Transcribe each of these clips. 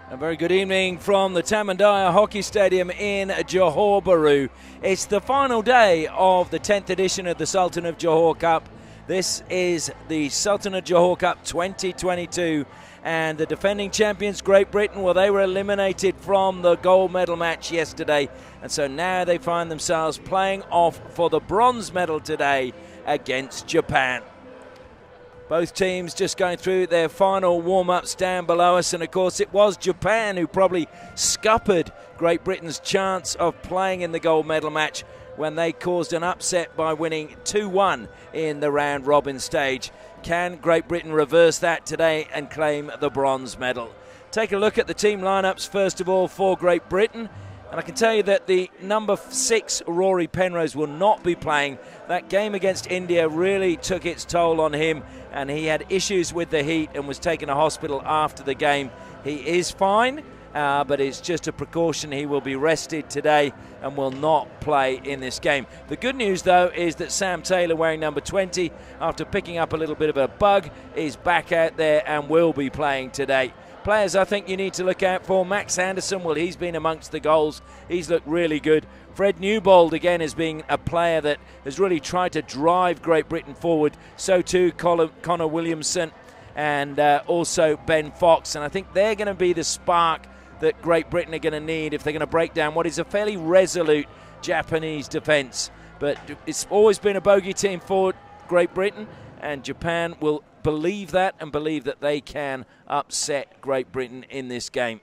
A very good evening from the Tamandaya Hockey Stadium in Johor Bahru. It's the final day of the 10th edition of the Sultan of Johor Cup. This is the Sultan of Johor Cup 2022, and the defending champions Great Britain, well, they were eliminated from the gold medal match yesterday, and so now they find themselves playing off for the bronze medal today against Japan. Both teams just going through their final warm-ups down below us, and of course it was Japan who probably scuppered Great Britain's chance of playing in the gold medal match when they caused an upset by winning 2-1 in the round-robin stage. Can Great Britain reverse that today and claim the bronze medal? Take a look at the team lineups first of all for Great Britain. And I can tell you that the number 6, Rory Penrose, will not be playing. That game against India really took its toll on him, and he had issues with the heat and was taken to hospital after the game. He is fine, but it's just a precaution. He will be rested today and will not play in this game. The good news, though, is that Sam Taylor, wearing number 20, after picking up a little bit of a bug, is back out there and will be playing today. Players I think you need to look out for: Max Anderson, well, he's been amongst the goals. He's looked really good. Fred Newbold, again, has been a player that has really tried to drive Great Britain forward. So too Connor Williamson and also Ben Fox. And I think they're going to be the spark that Great Britain are going to need if they're going to break down what is a fairly resolute Japanese defence. But it's always been a bogey team for Great Britain, and Japan will believe that and believe that they can upset Great Britain in this game.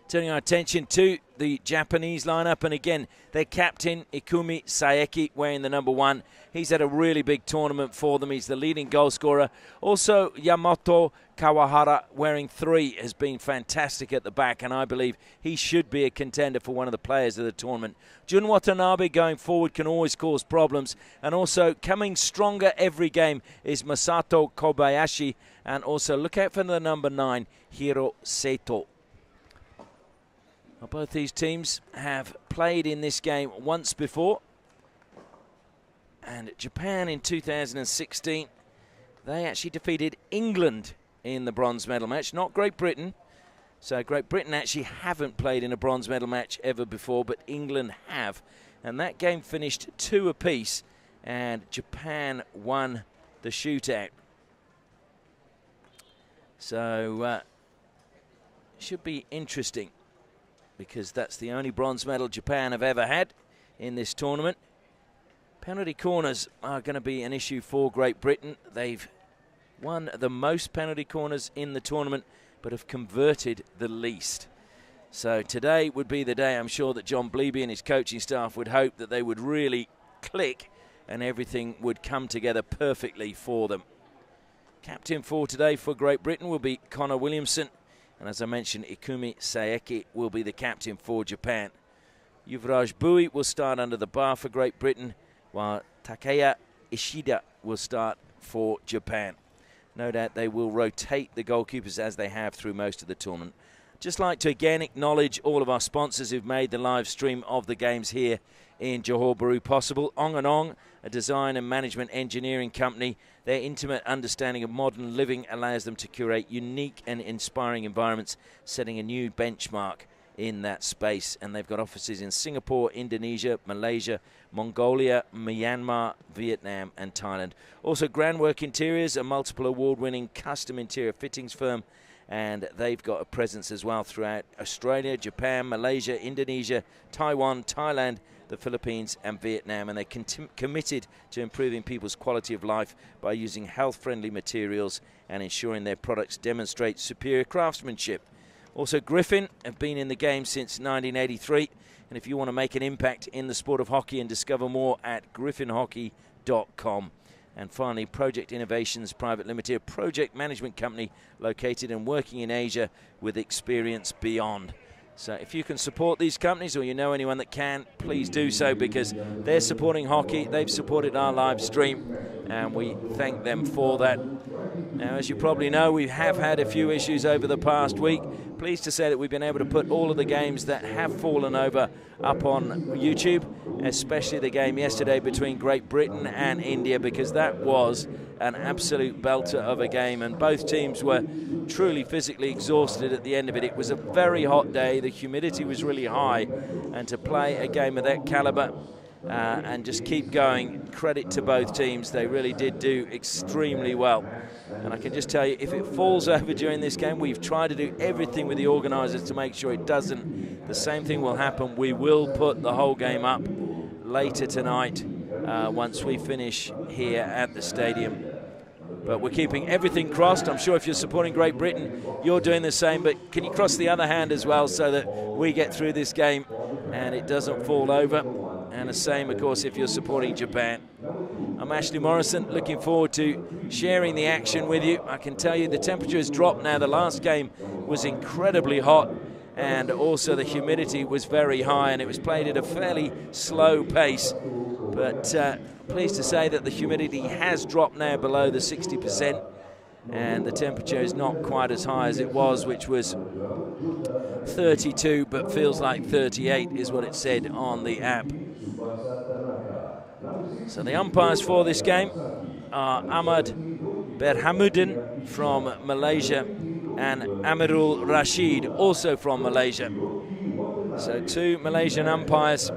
Turning our attention to the Japanese lineup, and again, their captain Ikumi Saeki wearing the number 1. He's had a really big tournament for them. He's the leading goal scorer. Also, Yamato Kawahara wearing 3 has been fantastic at the back, and I believe he should be a contender for one of the players of the tournament. Jun Watanabe going forward can always cause problems, and also coming stronger every game is Masato Kobayashi, and also look out for the number 9, Hiro Seto. Well, both these teams have played in this game once before, and Japan in 2016, they actually defeated England in the bronze medal match, not Great Britain. So Great Britain actually haven't played in a bronze medal match ever before, but England have. And that game finished 2 apiece, and Japan won the shootout. So should be interesting, because that's the only bronze medal Japan have ever had in this tournament. Penalty corners are going to be an issue for Great Britain. They've won the most penalty corners in the tournament, but have converted the least. So today would be the day, I'm sure, that John Bleeby and his coaching staff would hope that they would really click and everything would come together perfectly for them. Captain for today for Great Britain will be Connor Williamson. And as I mentioned, Ikumi Saeki will be the captain for Japan. Yuvraj Bui will start under the bar for Great Britain, while Takeya Ishida will start for Japan. No doubt they will rotate the goalkeepers as they have through most of the tournament. Just like to again acknowledge all of our sponsors who've made the live stream of the games here in Johor Bahru possible. Ong & Ong, a design and management engineering company. Their intimate understanding of modern living allows them to curate unique and inspiring environments, setting a new benchmark in that space. And they've got offices in Singapore, Indonesia, Malaysia, Mongolia, Myanmar, Vietnam and Thailand. Also, Grandwork Interiors, a multiple award-winning custom interior fittings firm, and they've got a presence as well throughout Australia, Japan, Malaysia, Indonesia, Taiwan, Thailand, the Philippines and Vietnam, and they're committed to improving people's quality of life by using health-friendly materials and ensuring their products demonstrate superior craftsmanship. Also, Griffin have been in the game since 1983, and if you want to make an impact in the sport of hockey and discover more at griffinhockey.com. And finally, Project Innovations Private Limited, a project management company located and working in Asia with experience beyond. So if you can support these companies, or you know anyone that can, please do so, because they're supporting hockey. They've supported our live stream, and we thank them for that. Now, as you probably know, we have had a few issues over the past week. Pleased to say that we've been able to put all of the games that have fallen over up on YouTube, especially the game yesterday between Great Britain and India, because that was an absolute belter of a game, and both teams were truly physically exhausted at the end of it. It was a very hot day, the humidity was really high, and to play a game of that calibre and just keep going, credit to both teams. They really did do extremely well. And I can just tell you, if it falls over during this game, we've tried to do everything with the organisers to make sure it doesn't. The same thing will happen. We will put the whole game up later tonight once we finish here at the stadium. But we're keeping everything crossed. I'm sure if you're supporting Great Britain, you're doing the same. But can you cross the other hand as well so that we get through this game and it doesn't fall over? And the same, of course, if you're supporting Japan. I'm Ashley Morrison, looking forward to sharing the action with you. I can tell you the temperature has dropped now. The last game was incredibly hot, and also the humidity was very high, and it was played at a fairly slow pace. But pleased to say that the humidity has dropped now below the 60%, and the temperature is not quite as high as it was, which was 32, but feels like 38 is what it said on the app. So the umpires for this game are Ahmad Berhamuddin from Malaysia and Amirul Rashid, also from Malaysia. So two Malaysian umpires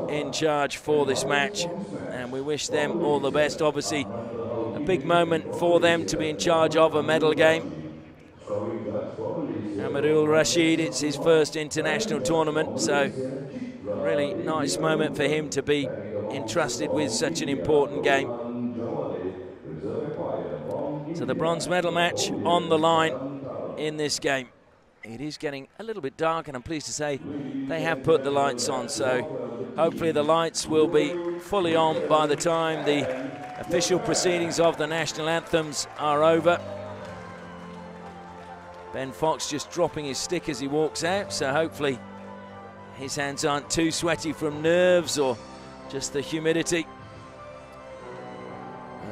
in charge for this match, and we wish them all the best. Obviously, a big moment for them to be in charge of a medal game. Amirul Rashid, it's his first international tournament, so really nice moment for him to be entrusted with such an important game. So the bronze medal match on the line in this game. It is getting a little bit dark, and I'm pleased to say they have put the lights on, so hopefully the lights will be fully on by the time the official proceedings of the national anthems are over. Ben Fox just dropping his stick as he walks out, so hopefully his hands aren't too sweaty from nerves or just the humidity.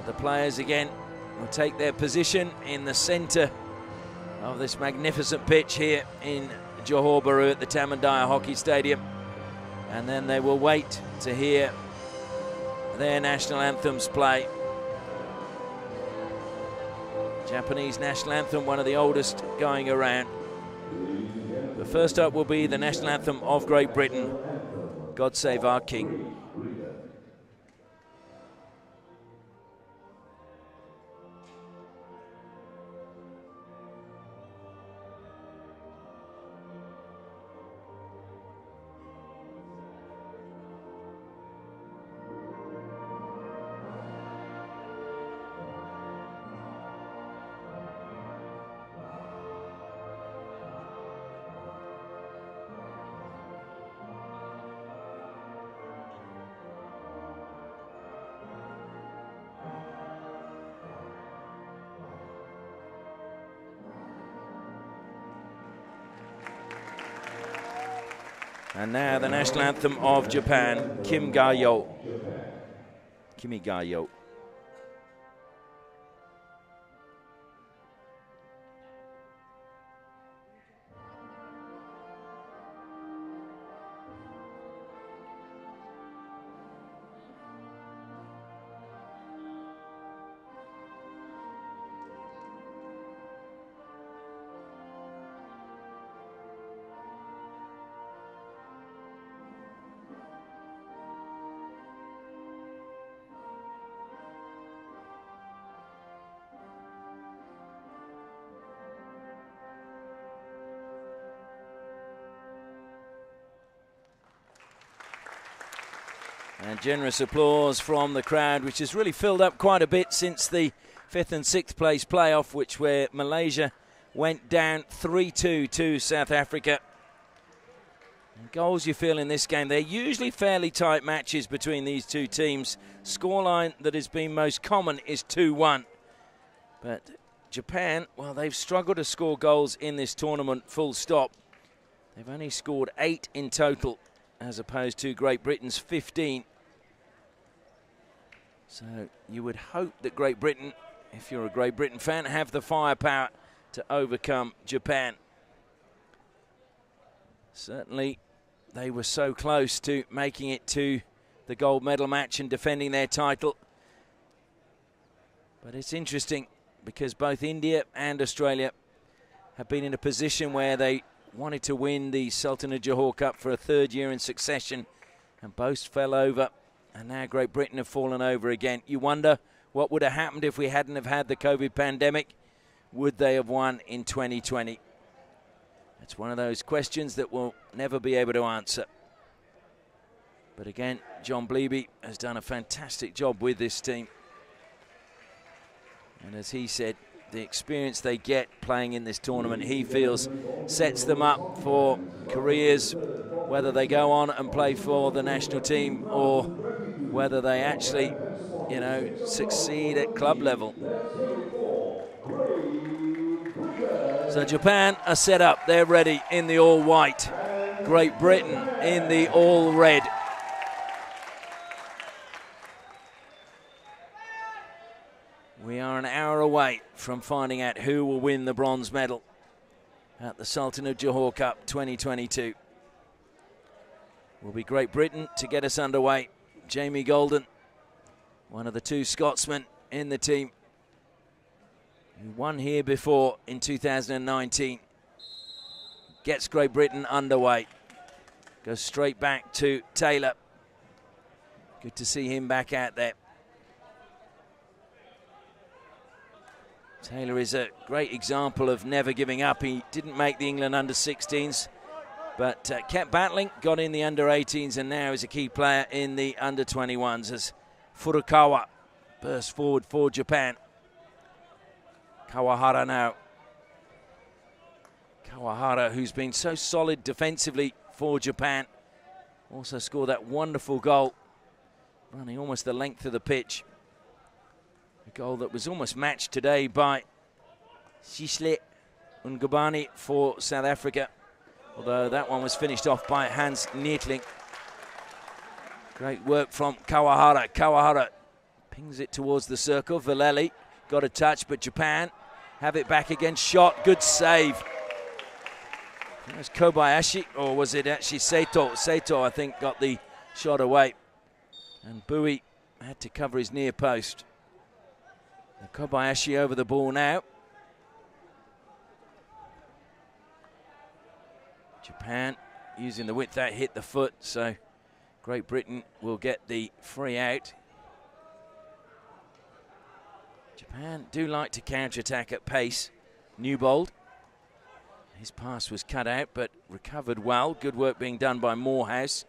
The players again will take their position in the centre of this magnificent pitch here in Johor Bahru at the Tamandiah Hockey Stadium, and then they will wait to hear their national anthems play. Japanese national anthem, one of the oldest going around. But first up will be the national anthem of Great Britain, God Save Our King. And now the national anthem of Japan, Kimi ga Yo. Kimi ga Yo. And generous applause from the crowd, which has really filled up quite a bit since the 5th and 6th place playoff, where Malaysia went down 3-2 to South Africa. And goals you feel in this game, they're usually fairly tight matches between these two teams. Scoreline that has been most common is 2-1. But Japan, well, they've struggled to score goals in this tournament, full stop. They've only scored 8 in total, as opposed to Great Britain's 15. So you would hope that Great Britain, if you're a Great Britain fan, have the firepower to overcome Japan. Certainly, they were so close to making it to the gold medal match and defending their title. But it's interesting because both India and Australia have been in a position where they wanted to win the Sultan of Johor Cup for a third year in succession, and both fell over, and now Great Britain have fallen over again. You wonder what would have happened if we hadn't have had the COVID pandemic. Would they have won in 2020? It's one of those questions that we'll never be able to answer. But again, John Bleeby has done a fantastic job with this team. And as he said, the experience they get playing in this tournament, he feels, sets them up for careers, whether they go on and play for the national team or whether they actually, you know, succeed at club level. So Japan are set up, they're ready in the all white. Great Britain in the all red. We are an hour away from finding out who will win the bronze medal at the Sultan of Johor Cup 2022. Will be Great Britain to get us underway. Jamie Golden, one of the two Scotsmen in the team, who won here before in 2019, gets Great Britain underway. Goes straight back to Taylor. Good to see him back out there. Taylor is a great example of never giving up. He didn't make the England under-16s, but kept battling, got in the under-18s, and now is a key player in the under-21s as Furukawa bursts forward for Japan. Kawahara now. Kawahara, who's been so solid defensively for Japan, also scored that wonderful goal, running almost the length of the pitch. A goal that was almost matched today by Shishle Ngubani for South Africa, although that one was finished off by Hans Neertling. Great work from Kawahara. Kawahara pings it towards the circle. Villeli got a touch, but Japan have it back again. Shot, good save. It was Kobayashi, or was it actually Saito? Saito, I think, got the shot away. And Bowie had to cover his near post. Kobayashi over the ball now. Japan using the width that hit the foot, so Great Britain will get the free out. Japan do like to counter-attack at pace. Newbold, his pass was cut out but recovered well. Good work being done by Morehouse.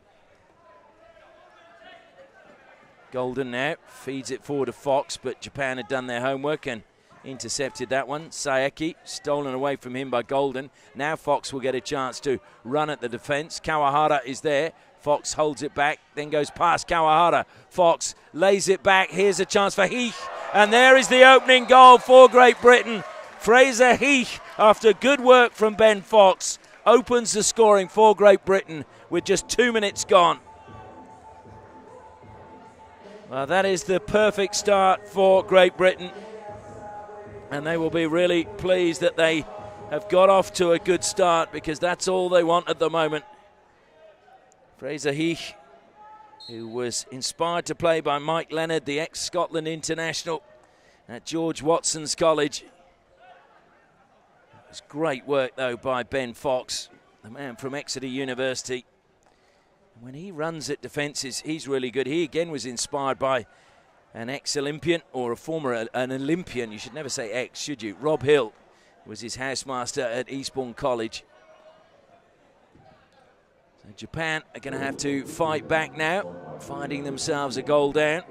Golden now feeds it forward to Fox, but Japan had done their homework and intercepted that one. Saeki stolen away from him by Golden. Now Fox will get a chance to run at the defence. Kawahara is there. Fox holds it back, then goes past Kawahara. Fox lays it back. Here's a chance for Heath. And there is the opening goal for Great Britain. Fraser Heath, after good work from Ben Fox, opens the scoring for Great Britain with just 2 minutes gone. Well, that is the perfect start for Great Britain, and they will be really pleased that they have got off to a good start, because that's all they want at the moment. Fraser Heath, who was inspired to play by Mike Leonard, the ex-Scotland international at George Watson's College. It was great work, though, by Ben Fox, the man from Exeter University. When he runs at defences, he's really good. He again was inspired by an ex-Olympian, or a former an Olympian. You should never say ex, should you? Rob Hill was his housemaster at Eastbourne College. So Japan are going to have to fight back now, finding themselves a goal down.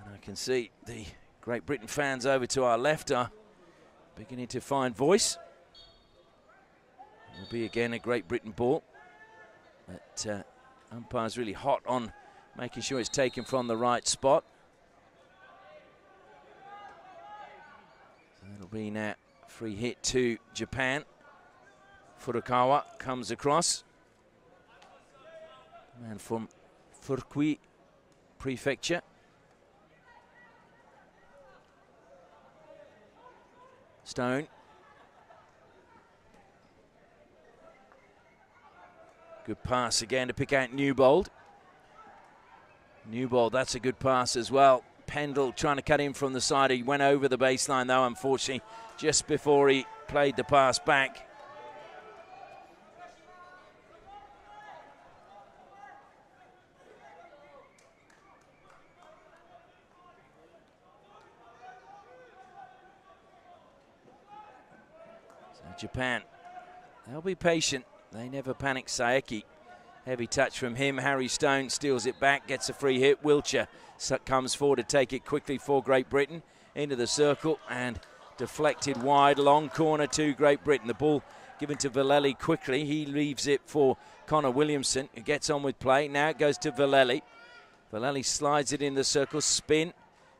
And I can see the Great Britain fans over to our left are beginning to find voice. Will be again a Great Britain ball, but umpire's really hot on making sure it's taken from the right spot. So it'll be now free hit to Japan. Furukawa comes across. Man from Furqui Prefecture. Stone. Good pass again to pick out Newbold. Newbold, that's a good pass as well. Pendle trying to cut in from the side. He went over the baseline though, unfortunately, just before he played the pass back. So Japan, they'll be patient. They never panic. Saeki, heavy touch from him. Harry Stone steals it back, gets a free hit. Wiltshire comes forward to take it quickly for Great Britain into the circle and deflected wide. Long corner to Great Britain. The ball given to Vallely quickly. He leaves it for Connor Williamson, who gets on with play. Now it goes to Vallely. Vallely slides it in the circle. Spin.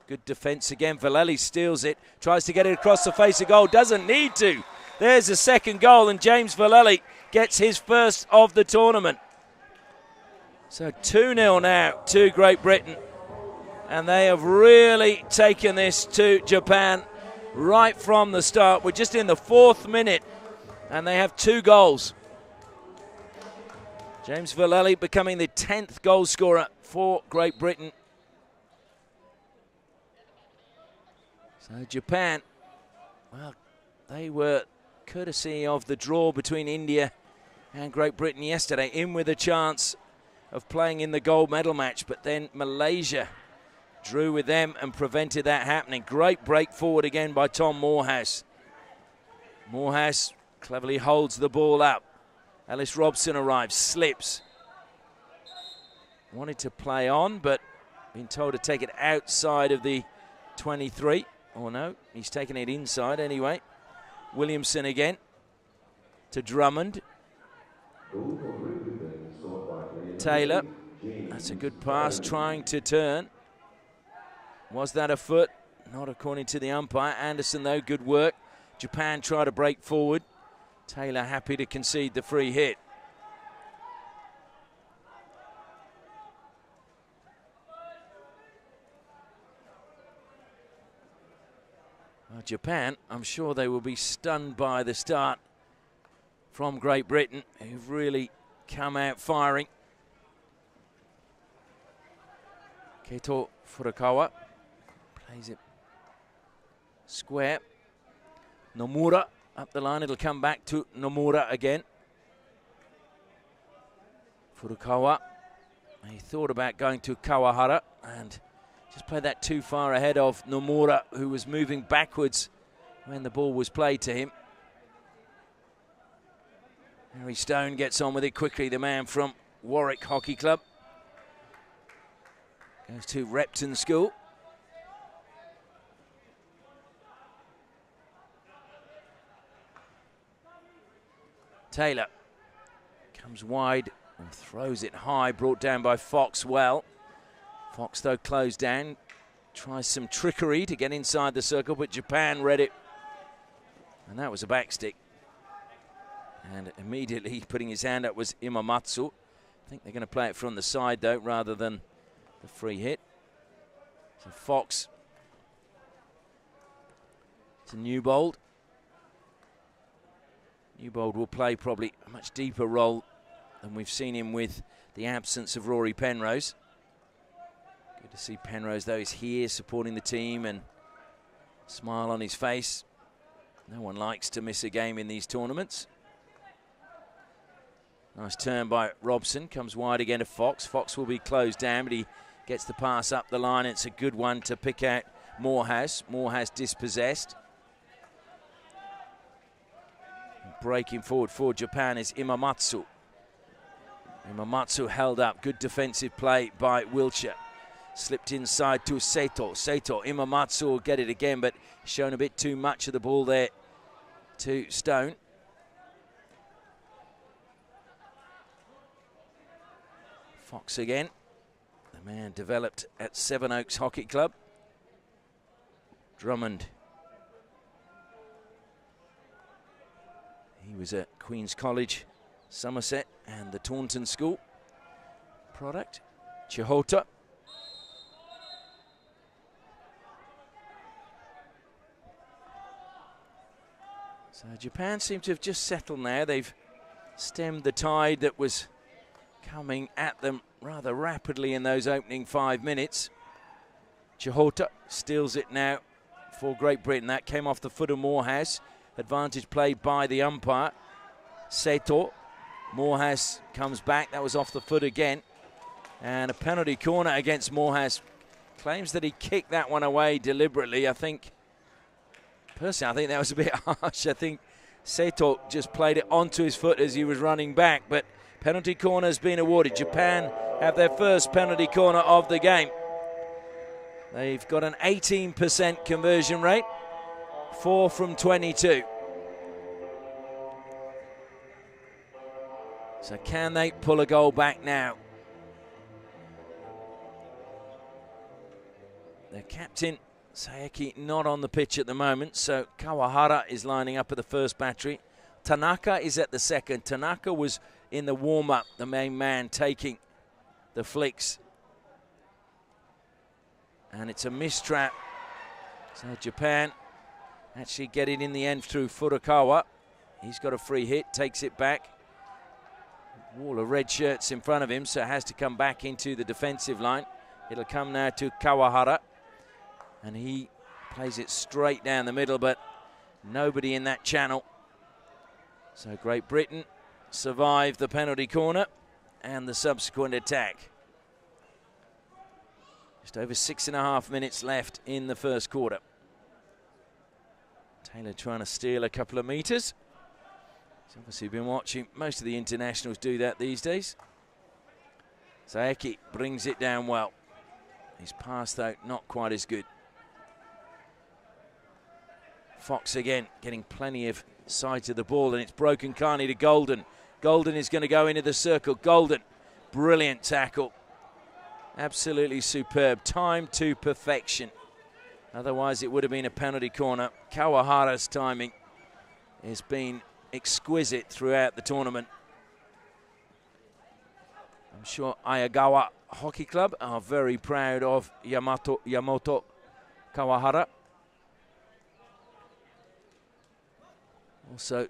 Good defence again. Vallely steals it. Tries to get it across the face of goal. Doesn't need to. There's a second goal, and James Vallely gets his first of the tournament. So 2-0 now to Great Britain. And they have really taken this to Japan right from the start. We're just in the 4th minute, and they have 2 goals. James Vallely becoming the 10th goal scorer for Great Britain. So Japan, well, they were courtesy of the draw between India and Great Britain yesterday, in with a chance of playing in the gold medal match, but then Malaysia drew with them and prevented that happening. Great break forward again by Tom Morehouse. Morehouse cleverly holds the ball up. Ellis Robson arrives, slips. Wanted to play on, but been told to take it outside of the 23. Oh no, he's taking it inside anyway. Williamson again to Drummond. Taylor, that's a good pass, trying to turn. Was that a foot? Not according to the umpire. Anderson though, good work. Japan try to break forward. Taylor happy to concede the free hit. Well, Japan, I'm sure they will be stunned by the start from Great Britain, who've really come out firing. Keito Furukawa plays it square. Nomura up the line. It'll come back to Nomura again. Furukawa, he thought about going to Kawahara and just played that too far ahead of Nomura, who was moving backwards when the ball was played to him. Harry Stone gets on with it quickly, the man from Warwick Hockey Club. Goes to Repton School. Taylor comes wide and throws it high, brought down by Fox well. Fox, though, closed down, tries some trickery to get inside the circle, but Japan read it. And that was a backstick. And immediately putting his hand up was Imamatsu. I think they're going to play it from the side, though, rather than the free hit. So Fox to Newbold. Newbold will play probably a much deeper role than we've seen him with the absence of Rory Penrose. Good to see Penrose, though, is here supporting the team and smile on his face. No one likes to miss a game in these tournaments. Nice turn by Robson, comes wide again to Fox. Fox will be closed down, but he gets the pass up the line. It's a good one to pick out Morehouse. Morehouse dispossessed. Breaking forward for Japan is Imamatsu. Imamatsu held up. Good defensive play by Wiltshire. Slipped inside to Seto. Imamatsu will get it again, but shown a bit too much of the ball there to Stone. Fox again. The man developed at Sevenoaks Hockey Club. Drummond. He was at Queen's College, Somerset, and the Taunton School. product. Chihota. So Japan seem to have just settled now. They've stemmed the tide that was coming at them rather rapidly in those opening 5 minutes. Chihota steals it now for Great Britain. That came off the foot of Morehouse. Advantage played by the umpire. Seto. Morehouse comes back. That was off the foot again. And a penalty corner against Morehouse. Claims that he kicked that one away deliberately. Personally, I think that was a bit harsh. I think Seto just played it onto his foot as he was running back. But penalty corner has been awarded. Japan have their first penalty corner of the game. They've got an 18% conversion rate, 4 from 22. So can they pull a goal back now? Their captain, Saeki, not on the pitch at the moment, so Kawahara is lining up at the first battery. Tanaka is at the second. Tanaka was in the warm-up, the main man taking the flicks. And it's a mistrap. So Japan actually get it in the end through Furukawa. He's got a free hit, takes it back. Wall of red shirts in front of him, so it has to come back into the defensive line. It'll come now to Kawahara. And he plays it straight down the middle, but nobody in that channel. So Great Britain survived the penalty corner and the subsequent attack. Just over 6.5 minutes left in the first quarter. Taylor trying to steal a couple of metres. He's obviously been watching most of the internationals do that these days. Saeki brings it down well. His pass, though, not quite as good. Fox again getting plenty of sides of the ball, and it's broken Carney to Golden. Golden is going to go into the circle. Golden, brilliant tackle. Absolutely superb. Time to perfection. Otherwise, it would have been a penalty corner. Kawahara's timing has been exquisite throughout the tournament. I'm sure Ayagawa Hockey Club are very proud of Yamoto Kawahara. Also,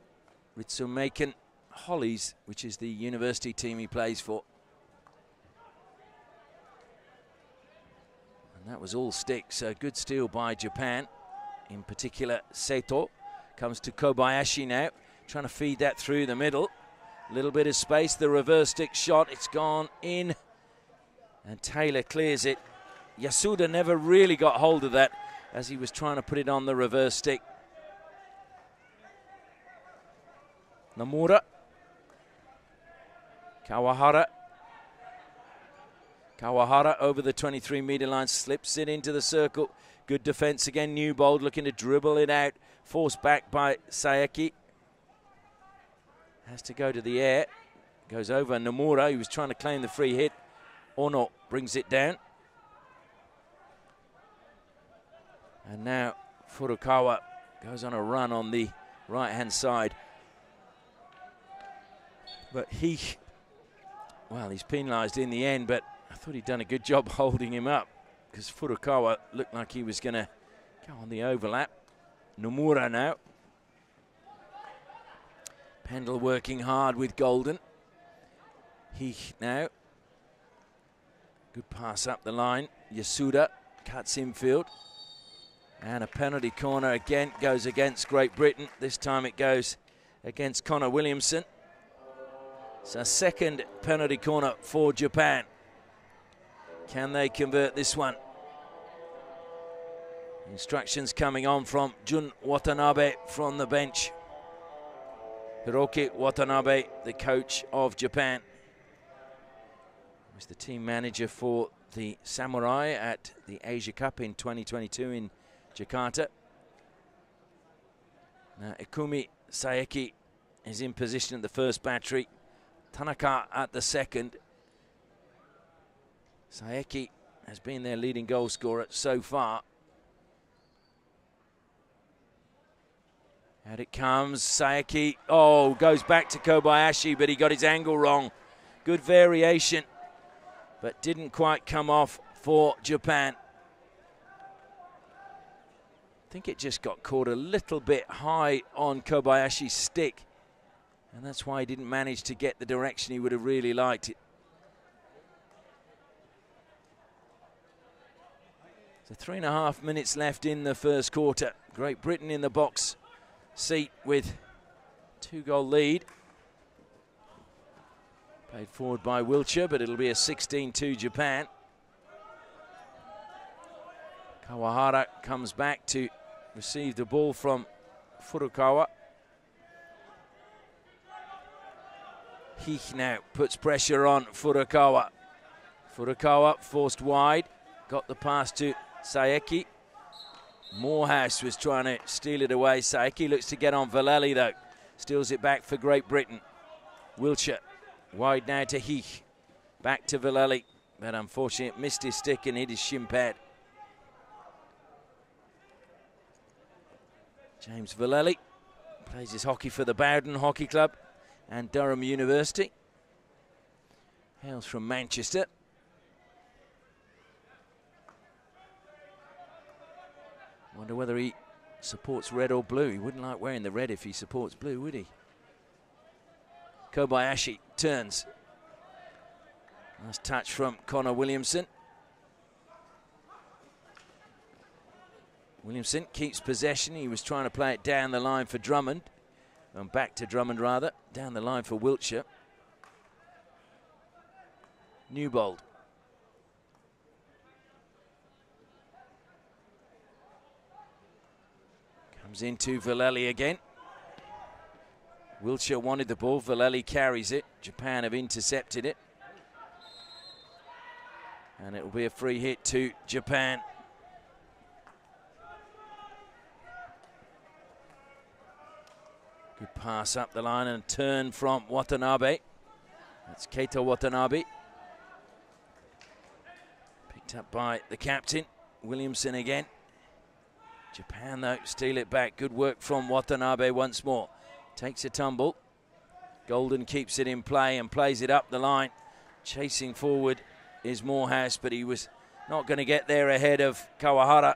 Ritsumeikan Hollies, which is the university team he plays for. And that was all stick, so good steal by Japan. In particular, Seto comes to Kobayashi now, trying to feed that through the middle. A little bit of space, the reverse stick shot, it's gone in. And Taylor clears it. Yasuda never really got hold of that as he was trying to put it on the reverse stick. Nomura. Kawahara. Kawahara over the 23-meter line, slips it into the circle. Good defense again. Newbold looking to dribble it out. Forced back by Saeki. Has to go to the air. Goes over Nomura, he was trying to claim the free hit. Ono brings it down. And now Furukawa goes on a run on the right-hand side. But he's penalised in the end, but I thought he'd done a good job holding him up because Furukawa looked like he was going to go on the overlap. Nomura now. Pendle working hard with Golden. He now. Good pass up the line. Yasuda cuts infield. And a penalty corner again goes against Great Britain. This time it goes against Connor Williamson. So second penalty corner for Japan. Can they convert this one? Instructions coming on from Jun Watanabe from the bench. Hiroki Watanabe, the coach of Japan. He was the team manager for the Samurai at the Asia Cup in 2022 in Jakarta. Now Ikumi Saeki is in position at the first battery. Tanaka at the second. Saeki has been their leading goal scorer so far. Out it comes, Saeki. Oh, goes back to Kobayashi, but he got his angle wrong. Good variation but didn't quite come off for Japan. I think it just got caught a little bit high on Kobayashi's stick, and that's why he didn't manage to get the direction he would have really liked it. So 3.5 minutes left in the first quarter. Great Britain in the box seat with 2-goal lead. Played forward by Wiltshire, but it'll be a 16-2 Japan. Kawahara comes back to receive the ball from Furukawa. Heath now puts pressure on Furukawa. Furukawa forced wide, got the pass to Saeki. Morehouse was trying to steal it away. Saeki looks to get on Vallely though. Steals it back for Great Britain. Wiltshire wide now to Heath. Back to Vallely, but unfortunately missed his stick and hit his shin pad. James Vallely plays his hockey for the Bowden Hockey Club and Durham University. Hails from Manchester. Wonder whether he supports red or blue. He wouldn't like wearing the red if he supports blue, would he? Kobayashi turns. Nice touch from Connor Williamson. Williamson keeps possession. He was trying to play it down the line for Drummond. And back to Drummond rather. Down the line for Wiltshire. Newbold. Comes into Vallely again. Wiltshire wanted the ball. Vallely carries it. Japan have intercepted it. And it will be a free hit to Japan. Good pass up the line and turn from Watanabe. That's Keita Watanabe. Picked up by the captain, Williamson again. Japan though steal it back. Good work from Watanabe once more. Takes a tumble. Golden keeps it in play and plays it up the line. Chasing forward is Morehouse, but he was not going to get there ahead of Kawahara.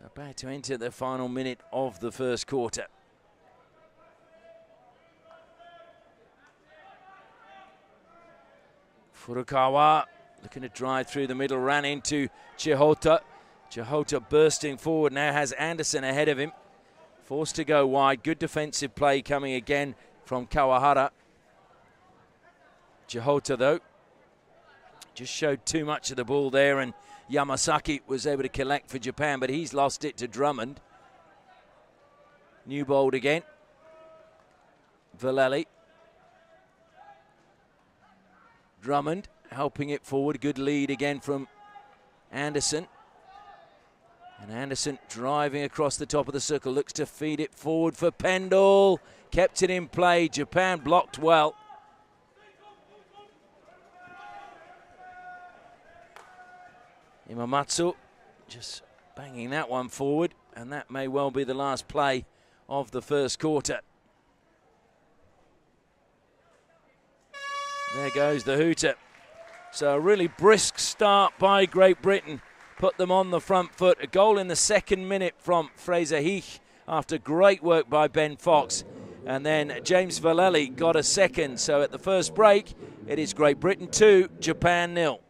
So back to enter the final minute of the first quarter. Furukawa looking to drive through the middle, ran into Chihota. Chihota bursting forward, now has Anderson ahead of him. Forced to go wide, good defensive play coming again from Kawahara. Chihota though, just showed too much of the ball there and Yamasaki was able to collect for Japan, but he's lost it to Drummond. Newbold again. Vallely. Drummond helping it forward. Good lead again from Anderson. And Anderson driving across the top of the circle. Looks to feed it forward for Pendle. Kept it in play. Japan blocked well. Imamatsu just banging that one forward. And that may well be the last play of the first quarter. There goes the hooter. So a really brisk start by Great Britain. Put them on the front foot. A goal in the second minute from Fraser Heath after great work by Ben Fox. And then James Vallely got a second. So at the first break, it is Great Britain 2, Japan 0.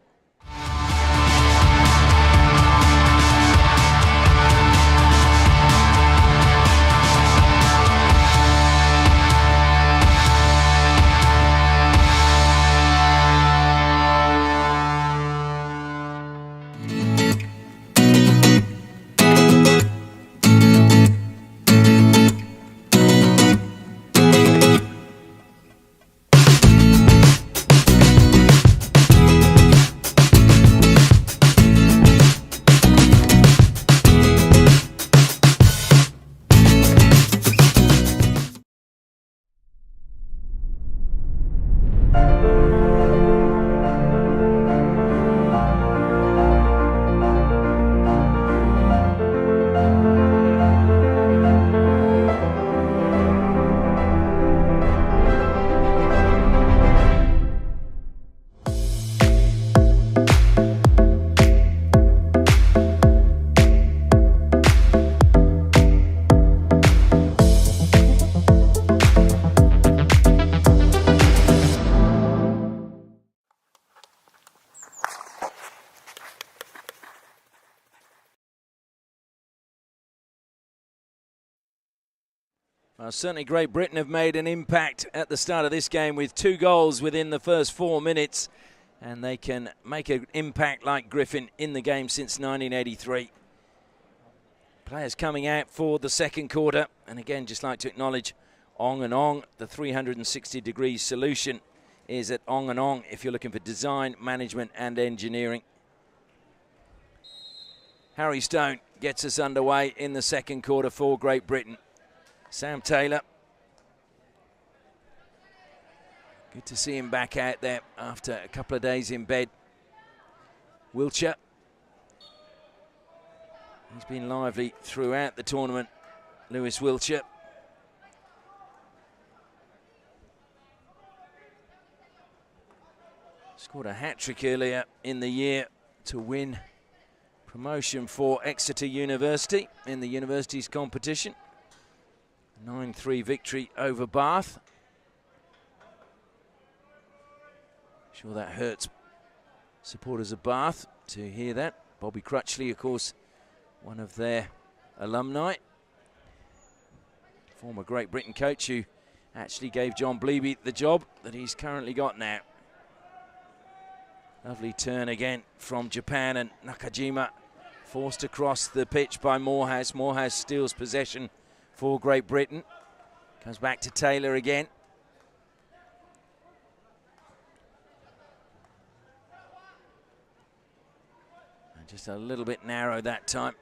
Well, certainly Great Britain have made an impact at the start of this game with 2 goals within the first 4 minutes. And they can make an impact like Griffin in the game since 1983. Players coming out for the second quarter. And again, just like to acknowledge Ong and Ong. The 360 degrees solution is at Ong and Ong if you're looking for design, management and engineering. Harry Stone gets us underway in the second quarter for Great Britain. Sam Taylor. Good to see him back out there after a couple of days in bed. Wiltshire. He's been lively throughout the tournament, Lewis Wiltshire. Scored a hat-trick earlier in the year to win promotion for Exeter University in the universities competition. 9-3 victory over Bath. Sure that hurts supporters of Bath to hear that. Bobby Crutchley, of course, one of their alumni. Former Great Britain coach who actually gave John Bleeby the job that he's currently got now. Lovely turn again from Japan, and Nakajima forced across the pitch by Morehouse. Morehouse steals possession for Great Britain. Comes back to Taylor again. And just a little bit narrow that time.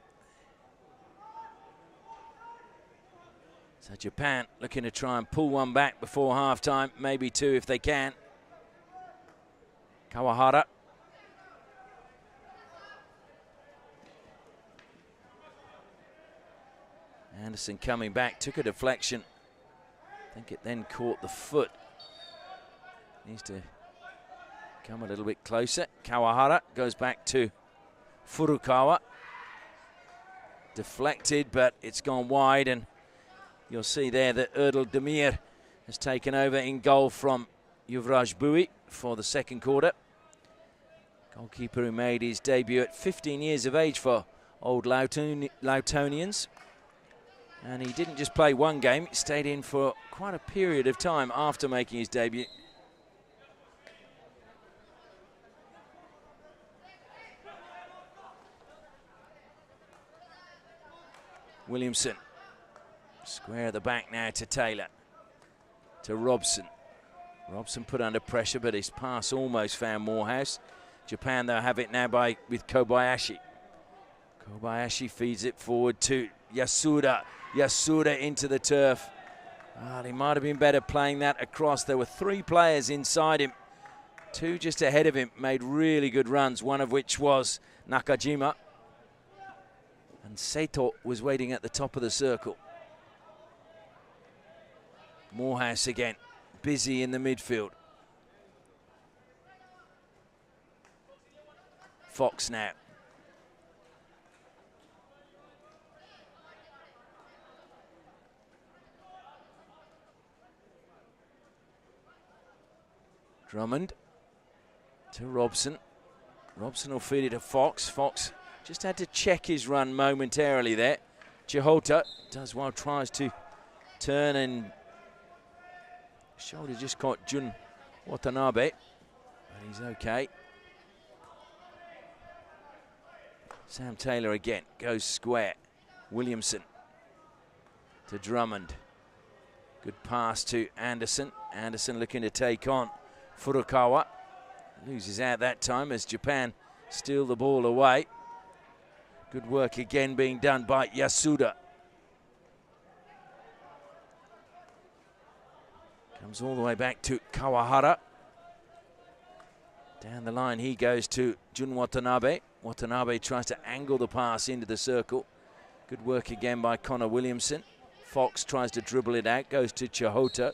So Japan looking to try and pull one back before half-time, maybe 2 if they can. Kawahara. Anderson coming back, took a deflection. I think it then caught the foot. Needs to come a little bit closer. Kawahara goes back to Furukawa. Deflected, but it's gone wide, and you'll see there that Erdal Demir has taken over in goal from Yuvraj Bui for the second quarter. Goalkeeper who made his debut at 15 years of age for old Lautonians. And he didn't just play one game, he stayed in for quite a period of time after making his debut. Williamson, square at the back now to Taylor, to Robson. Robson put under pressure, but his pass almost found Morehouse. Japan, though, have it now with Kobayashi. Kobayashi feeds it forward to Yasuda. Yasuda into the turf. He might have been better playing that across. There were 3 players inside him. 2 just ahead of him made really good runs, one of which was Nakajima. And Seto was waiting at the top of the circle. Morehouse again, busy in the midfield. Fox now. Drummond to Robson. Robson will feed it to Fox. Fox just had to check his run momentarily there. Chihota does well, tries to turn, and shoulder just caught Jun Watanabe, but he's okay. Sam Taylor again goes square. Williamson to Drummond. Good pass to Anderson. Anderson looking to take on Furukawa. Loses out that time as Japan steal the ball away. Good work again being done by Yasuda. Comes all the way back to Kawahara. Down the line he goes to Jun Watanabe. Watanabe tries to angle the pass into the circle. Good work again by Connor Williamson. Fox tries to dribble it out, goes to Chihota.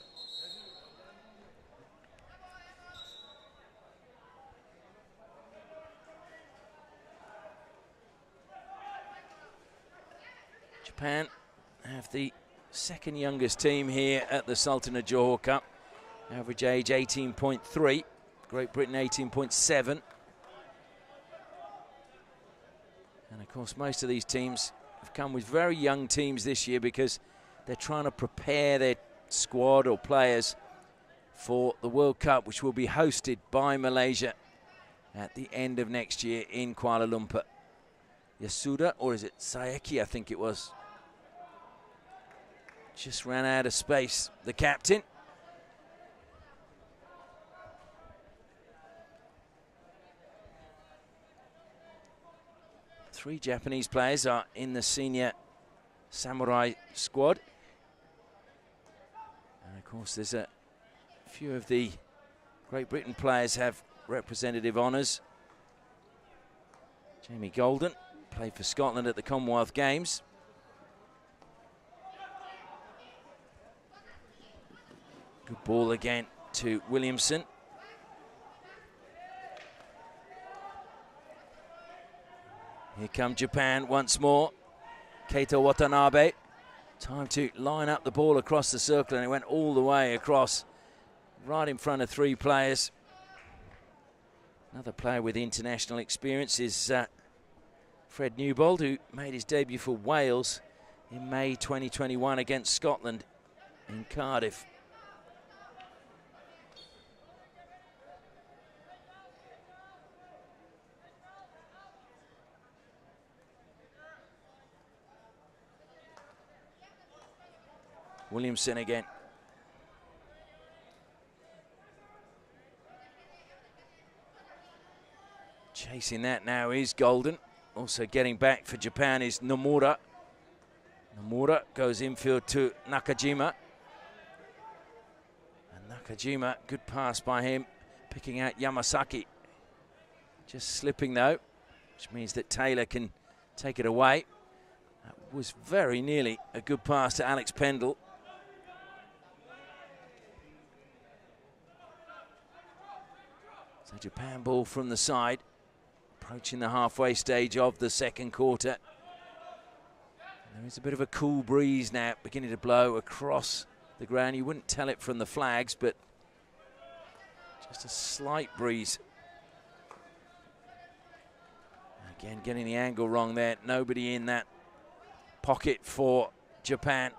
Japan have the second youngest team here at the Sultan of Johor Cup. Average age 18.3. Great Britain 18.7. And of course most of these teams have come with very young teams this year because they're trying to prepare their squad or players for the World Cup, which will be hosted by Malaysia at the end of next year in Kuala Lumpur. Yasuda, or is it Saeki, I think it was. Just ran out of space, the captain. Three Japanese players are in the senior samurai squad. And of course, there's a few of the Great Britain players have representative honours. Jamie Golden played for Scotland at the Commonwealth Games. Good ball again to Williamson. Here come Japan once more. Keita Watanabe. Time to line up the ball across the circle, and it went all the way across, right in front of three players. Another player with international experience is Fred Newbold, who made his debut for Wales in May 2021 against Scotland in Cardiff. Williamson again. Chasing that now is Golden. Also getting back for Japan is Nomura. Nomura goes infield to Nakajima. And Nakajima, good pass by him, picking out Yamasaki. Just slipping though, which means that Taylor can take it away. That was very nearly a good pass to Alex Pendle. So Japan ball from the side, approaching the halfway stage of the second quarter. There is a bit of a cool breeze now beginning to blow across the ground. You wouldn't tell it from the flags, but just a slight breeze. Again, getting the angle wrong there. Nobody in that pocket for Japan.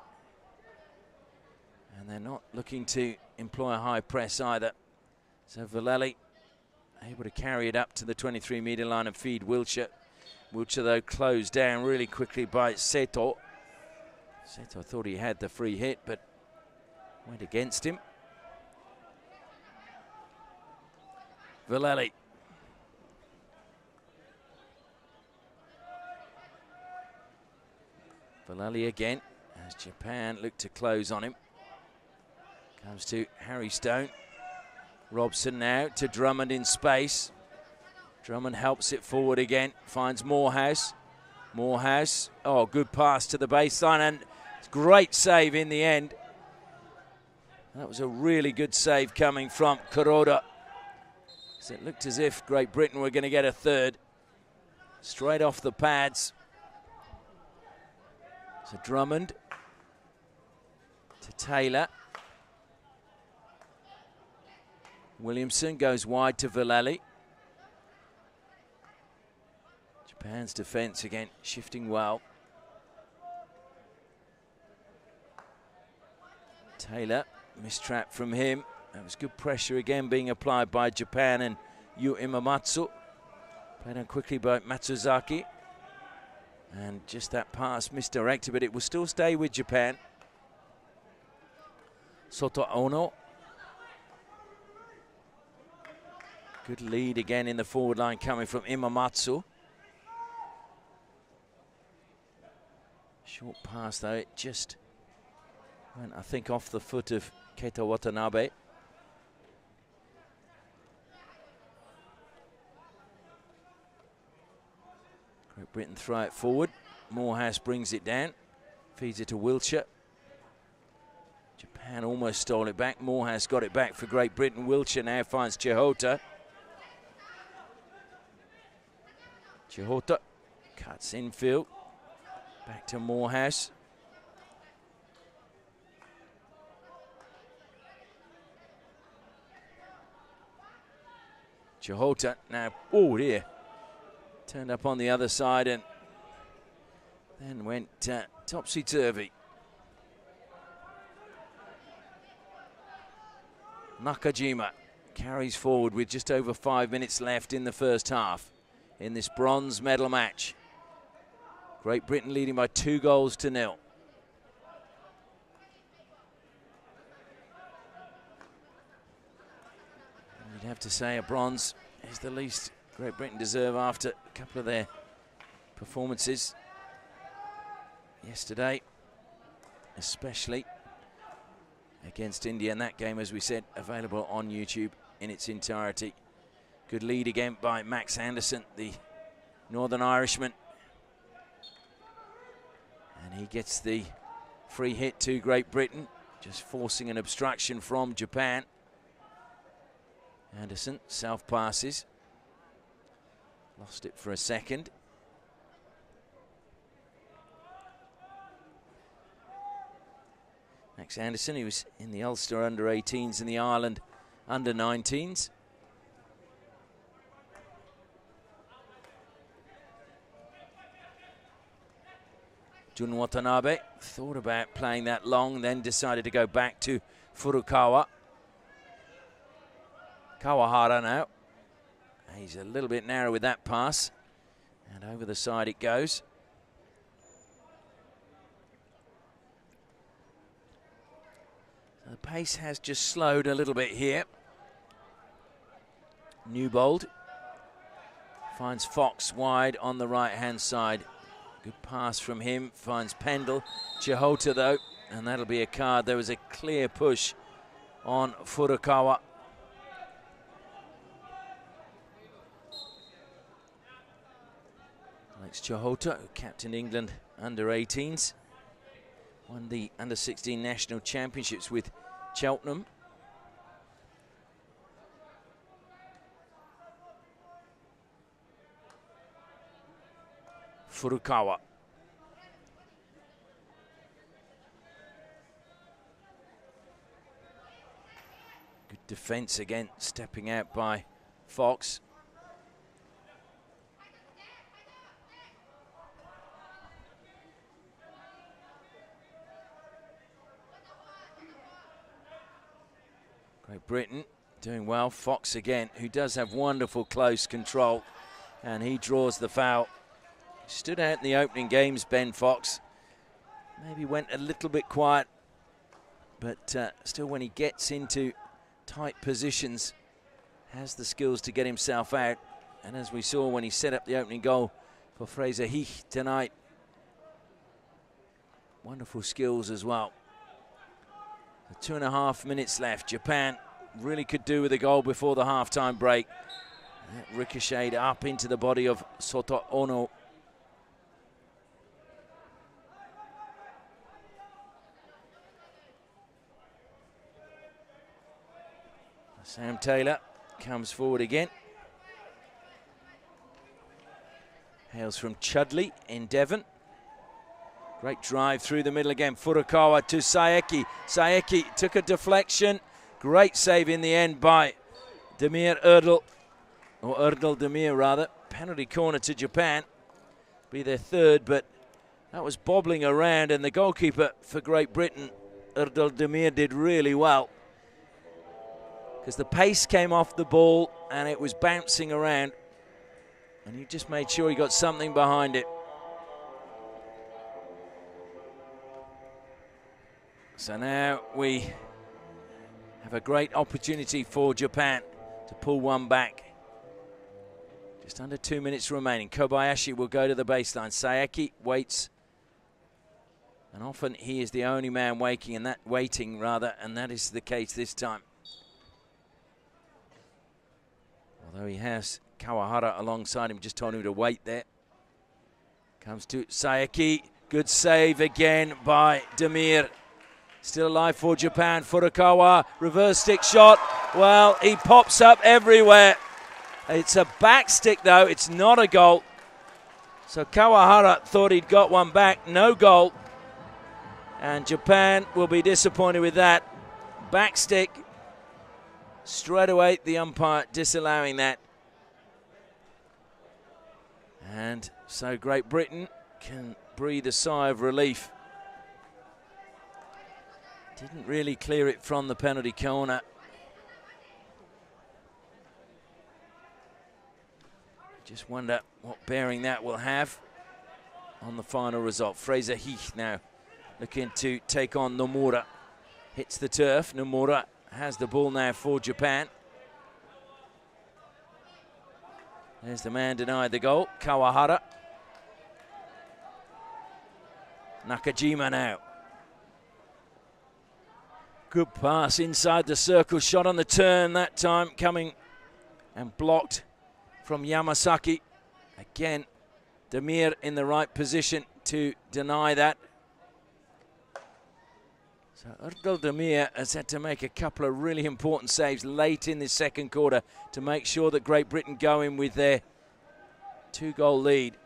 And they're not looking to employ a high press either. So Vallely able to carry it up to the 23-metre line and feed Wiltshire. Wiltshire, though, closed down really quickly by Seto. Seto thought he had the free hit, but went against him. Vallely. Vallely again, as Japan look to close on him. Comes to Harry Stone. Robson now to Drummond in space. Drummond helps it forward again, finds Morehouse. Morehouse, oh, good pass to the baseline, and great save in the end. That was a really good save coming from Kuroda. So it looked as if Great Britain were going to get a third. Straight off the pads. So Drummond to Taylor. Williamson goes wide to Vallely. Japan's defence again shifting well. Taylor, mistrap from him. That was good pressure again being applied by Japan and Yu Imamatsu. Played on quickly by Matsuzaki. And just that pass misdirected, but it will still stay with Japan. Soto Ono. Good lead again in the forward line coming from Imamatsu. Short pass though, it just went, I think, off the foot of Keita Watanabe. Great Britain throw it forward. Morehouse brings it down, feeds it to Wiltshire. Japan almost stole it back. Morehouse got it back for Great Britain. Wiltshire now finds Chihota. Chihota cuts infield. Back to Morehouse. Chihota now, oh dear, turned up on the other side and then went topsy-turvy. Nakajima carries forward with just over 5 minutes left in the first half in this bronze medal match. Great Britain leading by 2-0. You'd have to say a bronze is the least Great Britain deserve after a couple of their performances yesterday, especially against India. And that game, as we said, available on YouTube in its entirety. Good lead again by Max Anderson, the Northern Irishman. And he gets the free hit to Great Britain, just forcing an obstruction from Japan. Anderson self-passes. Lost it for a second. Max Anderson, he was in the Ulster under-18s and the Ireland under-19s. Jun Watanabe thought about playing that long, then decided to go back to Furukawa. Kawahara now. He's a little bit narrow with that pass. And over the side it goes. The pace has just slowed a little bit here. Newbold finds Fox wide on the right-hand side. Good pass from him, finds Pendle. Chihota though, and that'll be a card. There was a clear push on Furukawa. Alex Chihota, who captained England under-18s. Won the under-16 national championships with Cheltenham. Furukawa. Good defense again, stepping out by Fox. Great Britain doing well. Fox again, who does have wonderful close control, and he draws the foul. Stood out in the opening games, Ben Fox. Maybe went a little bit quiet, but still when he gets into tight positions, has the skills to get himself out. And as we saw when he set up the opening goal for Fraser Heath tonight, wonderful skills as well. 2.5 minutes left. Japan really could do with a goal before the halftime break. That ricocheted up into the body of Soto Ono. Sam Taylor comes forward again. Hails from Chudley in Devon. Great drive through the middle again. Furukawa to Saeki. Saeki took a deflection. Great save in the end by Demir Erdal, or Erdal Demir rather. Penalty corner to Japan. Be their third, but that was bobbling around, and the goalkeeper for Great Britain, Erdal Demir, did really well, because the pace came off the ball and it was bouncing around, and he just made sure he got something behind it. So now we have a great opportunity for Japan to pull one back. Just under 2 minutes remaining. Kobayashi will go to the baseline. Saeki waits, and often he is the only man waiting, and that is the case this time. Although he has Kawahara alongside him, just told him to wait there. Comes to Saeki. Good save again by Demir. Still alive for Japan. Furukawa, reverse stick shot. Well, he pops up everywhere. It's a back stick though, it's not a goal. So Kawahara thought he'd got one back, no goal. And Japan will be disappointed with that. Back stick. Straight away, the umpire disallowing that. And so Great Britain can breathe a sigh of relief. Didn't really clear it from the penalty corner. Just wonder what bearing that will have on the final result. Fraser Heath now looking to take on Nomura. Hits the turf. Nomura has the ball now for Japan. There's the man denied the goal, Kawahara. Nakajima now. Good pass inside the circle, shot on the turn that time, coming and blocked from Yamasaki. Again, Demir in the right position to deny that. So Erdal Demir has had to make a couple of really important saves late in the second quarter to make sure that Great Britain go in with their 2-goal lead.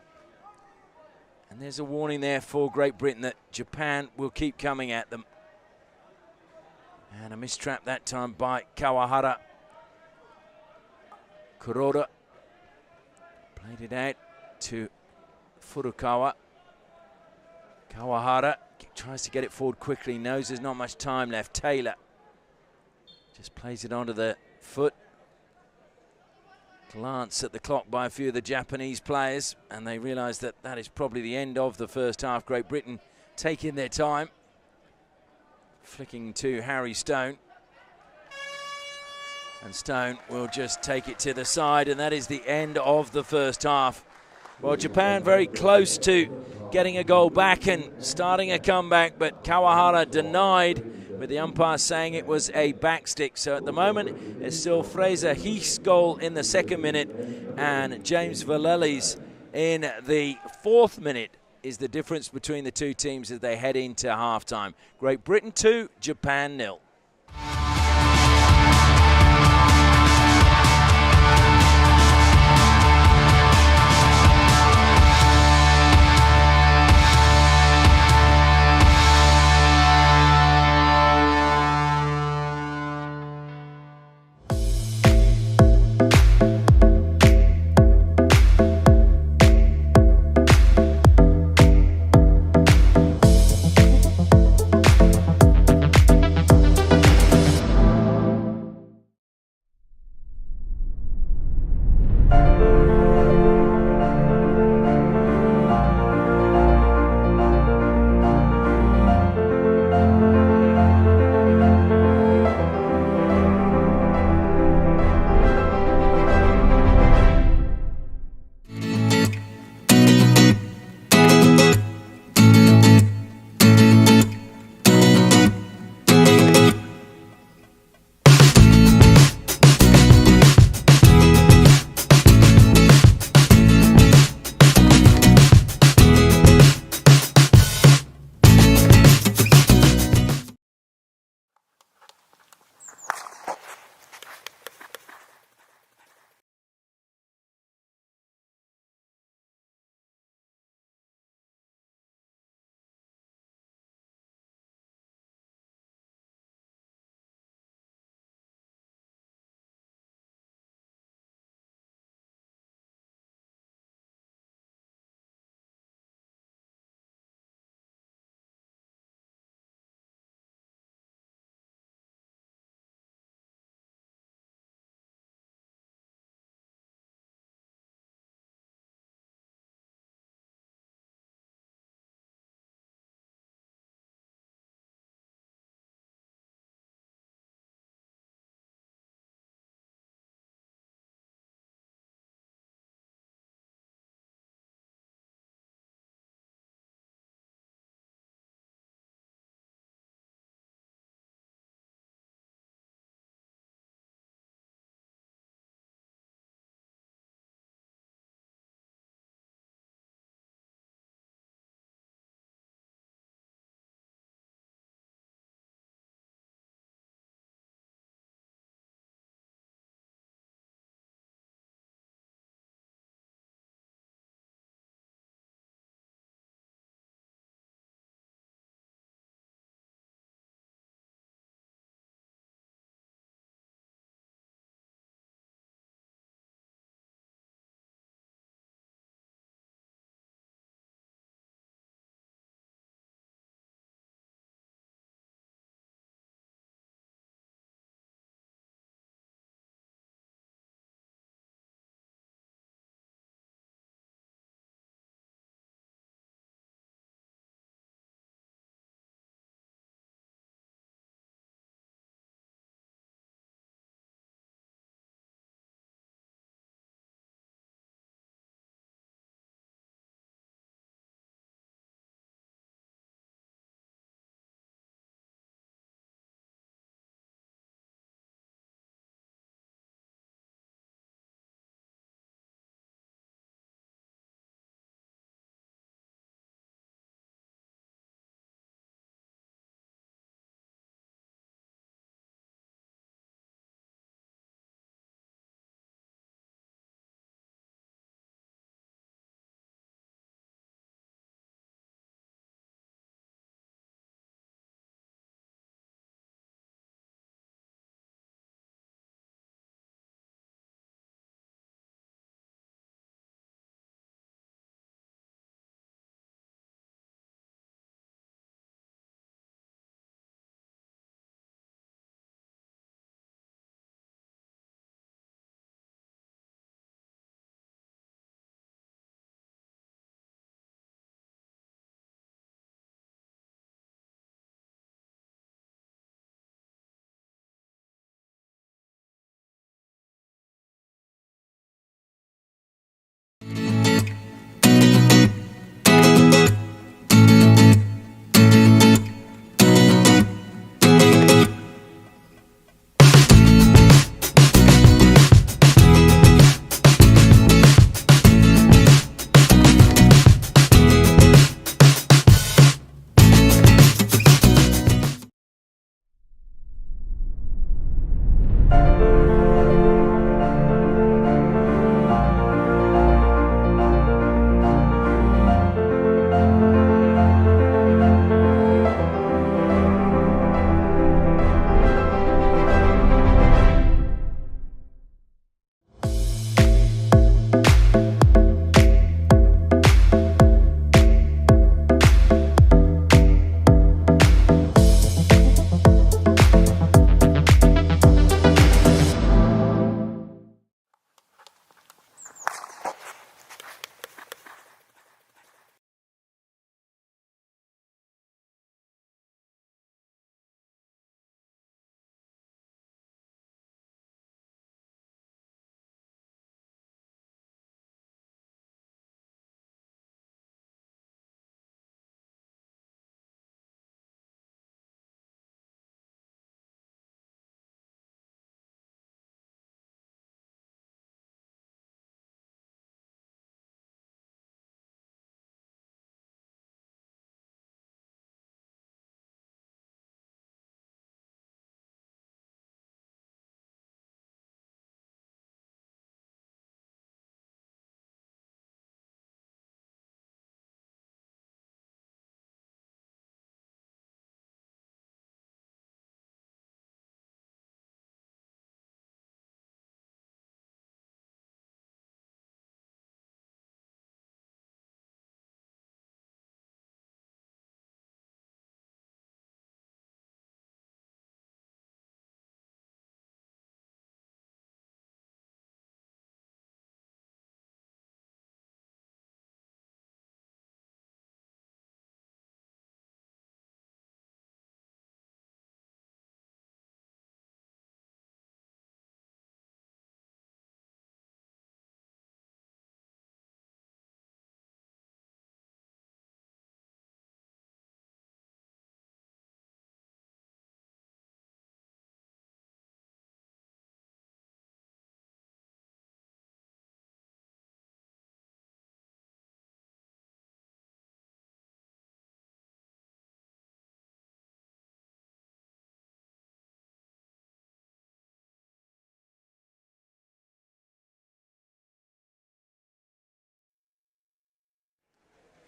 And there's a warning there for Great Britain that Japan will keep coming at them. And a mistrap that time by Kawahara. Kuroda played it out to Furukawa. Kawahara tries to get it forward quickly, knows there's not much time left. Taylor just plays it onto the foot. Glance at the clock by a few of the Japanese players, and they realise that that is probably the end of the first half. Great Britain taking their time. Flicking to Harry Stone. And Stone will just take it to the side, and that is the end of the first half. Well, Japan very close to getting a goal back and starting a comeback, but Kawahara denied, with the umpire saying it was a backstick. So at the moment, it's still Fraser Heath's goal in the 2nd minute, and James Vallely's in the 4th minute is the difference between the two teams as they head into halftime. Great Britain 2, Japan 0.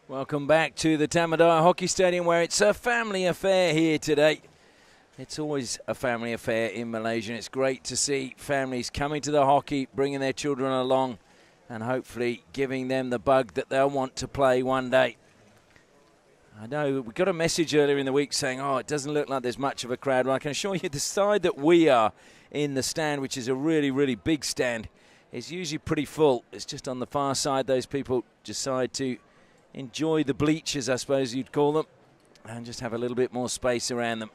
Welcome back to the Tamandaya Hockey Stadium, where it's a family affair here today. It's always a family affair in Malaysia, and it's great to see families coming to the hockey, bringing their children along, and hopefully giving them the bug that they'll want to play one day. I know we got a message earlier in the week saying, it doesn't look like there's much of a crowd. Well, I can assure you the side that we are in the stand, which is a really, really big stand, is usually pretty full. It's just on the far side those people decide to enjoy the bleachers, I suppose you'd call them, and just have a little bit more space around them.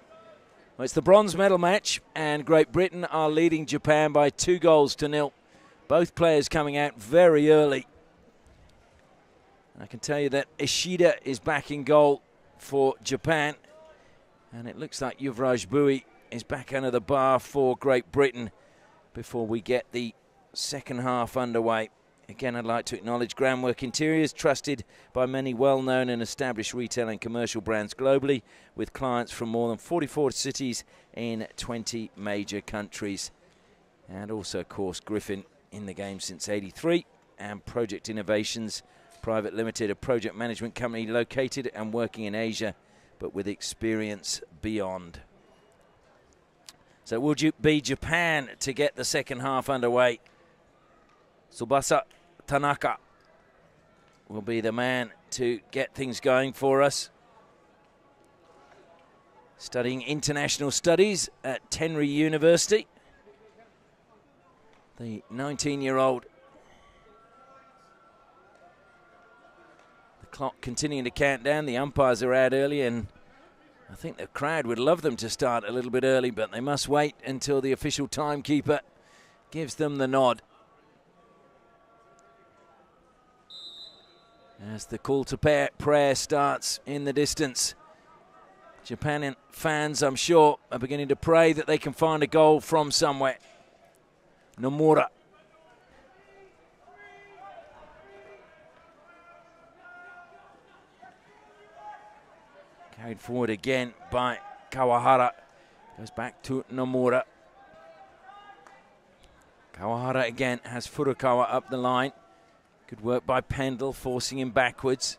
Well, it's the bronze medal match, and Great Britain are leading Japan by 2-0. Both players coming out very early. I can tell you that Ishida is back in goal for Japan, and it looks like Yuvraj Bui is back under the bar for Great Britain before we get the second half underway. Again, I'd like to acknowledge Groundwork Interiors, trusted by many well-known and established retail and commercial brands globally, with clients from more than 44 cities in 20 major countries. And also, of course, Griffin in the game since '83, and Project Innovations Private Limited, a project management company located and working in Asia, but with experience beyond. So will you be Japan to get the second half underway? Tsubasa Tanaka will be the man to get things going for us. Studying international studies at Tenri University. The 19-year-old. The clock continuing to count down. The umpires are out early, and I think the crowd would love them to start a little bit early, but they must wait until the official timekeeper gives them the nod. As the call to prayer starts in the distance, Japan fans, I'm sure, are beginning to pray that they can find a goal from somewhere. Nomura. Carried forward again by Kawahara. Goes back to Nomura. Kawahara again has Furukawa up the line. Good work by Pendle, forcing him backwards.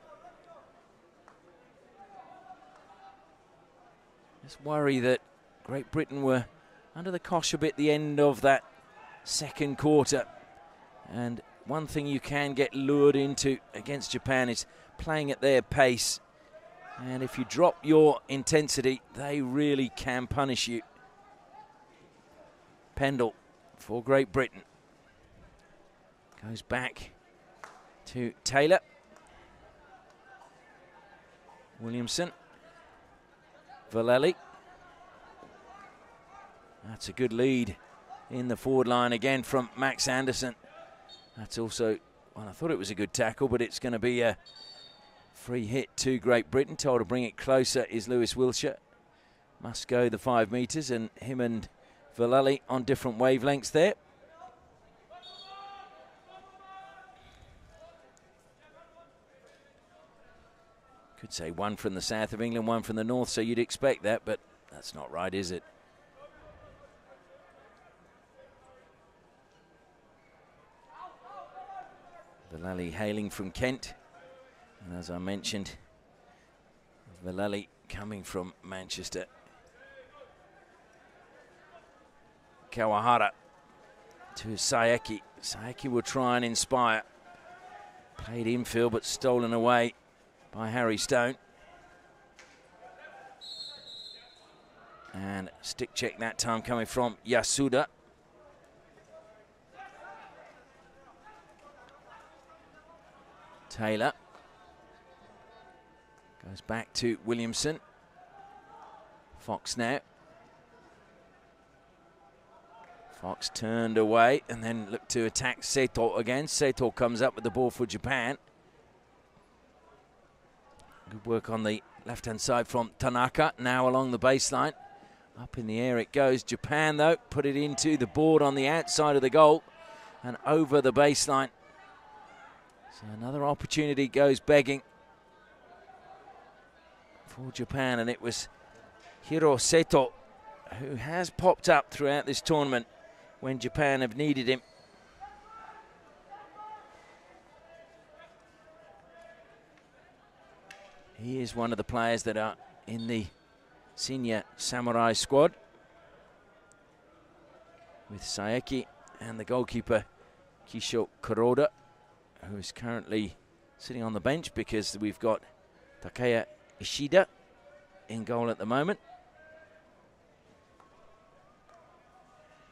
Just worry that Great Britain were under the cosh a bit at the end of that second quarter. And one thing you can get lured into against Japan is playing at their pace. And if you drop your intensity, they really can punish you. Pendle for Great Britain. Goes back to Taylor. Williamson. Vallely. That's a good lead in the forward line again from Max Anderson. That's also, well, I thought it was a good tackle, but it's going to be a free hit to Great Britain. Told to bring it closer is Lewis Wilshire. Must go the 5 metres, and him and Vallely on different wavelengths there. Could say one from the south of England, one from the north, so you'd expect that, but that's not right, is it? Vallely hailing from Kent, and as I mentioned, Vallely coming from Manchester. Kawahara to Saeki. Saeki will try and inspire. Played infield but stolen away by Harry Stone. And stick check that time coming from Yasuda. Taylor. Goes back to Williamson. Fox now. Fox turned away and then looked to attack Seto again. Seto comes up with the ball for Japan. Good work on the left-hand side from Tanaka, now along the baseline. Up in the air it goes. Japan, though, put it into the board on the outside of the goal and over the baseline. So another opportunity goes begging for Japan, and it was Hiro Seto who has popped up throughout this tournament when Japan have needed him. He is one of the players that are in the senior samurai squad, with Saeki and the goalkeeper Kisho Kuroda, who is currently sitting on the bench because we've got Takeya Ishida in goal at the moment.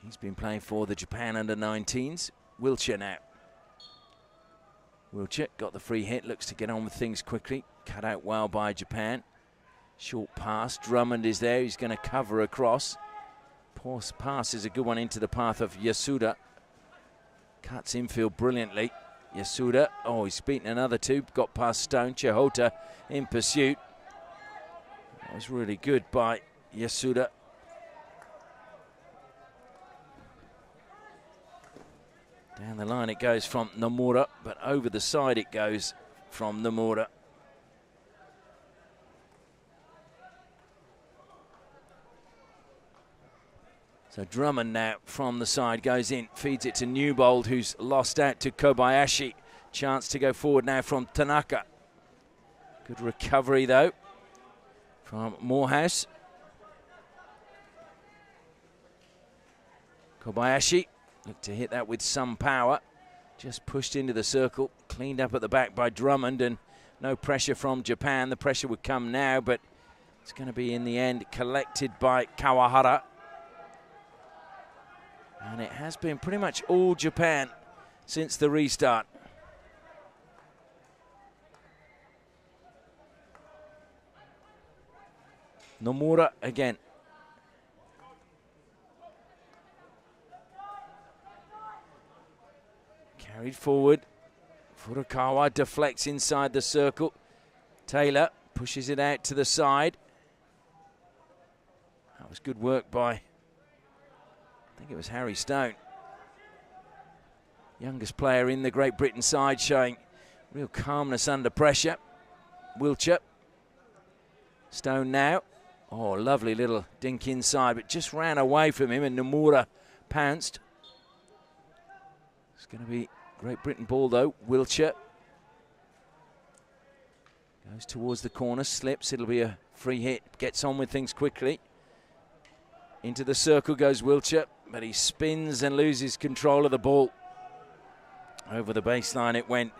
He's been playing for the Japan under-19s. Wiltshire now. Wiltshire got the free hit, looks to get on with things quickly. Cut out well by Japan. Short pass, Drummond is there, he's going to cover across. Pass is a good one into the path of Yasuda. Cuts infield brilliantly. Yasuda, oh, he's beaten another two, got past Stone. Chihota in pursuit. That was really good by Yasuda. Down the line it goes from Nomura, but over the side it goes from Nomura. So Drummond now from the side goes in, feeds it to Newbold, who's lost out to Kobayashi. Chance to go forward now from Tanaka. Good recovery though from Morehouse. Kobayashi looked to hit that with some power. Just pushed into the circle, cleaned up at the back by Drummond, and no pressure from Japan. The pressure would come now, but it's going to be in the end collected by Kawahara. And it has been pretty much all Japan since the restart. Nomura again. Carried forward. Furukawa deflects inside the circle. Taylor pushes it out to the side. That was good work by, I think it was Harry Stone. Youngest player in the Great Britain side, showing real calmness under pressure. Wiltshire. Stone now. Oh, lovely little dink inside, but just ran away from him, and Nomura pounced. It's going to be Great Britain ball though. Wiltshire goes towards the corner, slips. It'll be a free hit. Gets on with things quickly. Into the circle goes Wiltshire, but he spins and loses control of the ball. Over the baseline it went.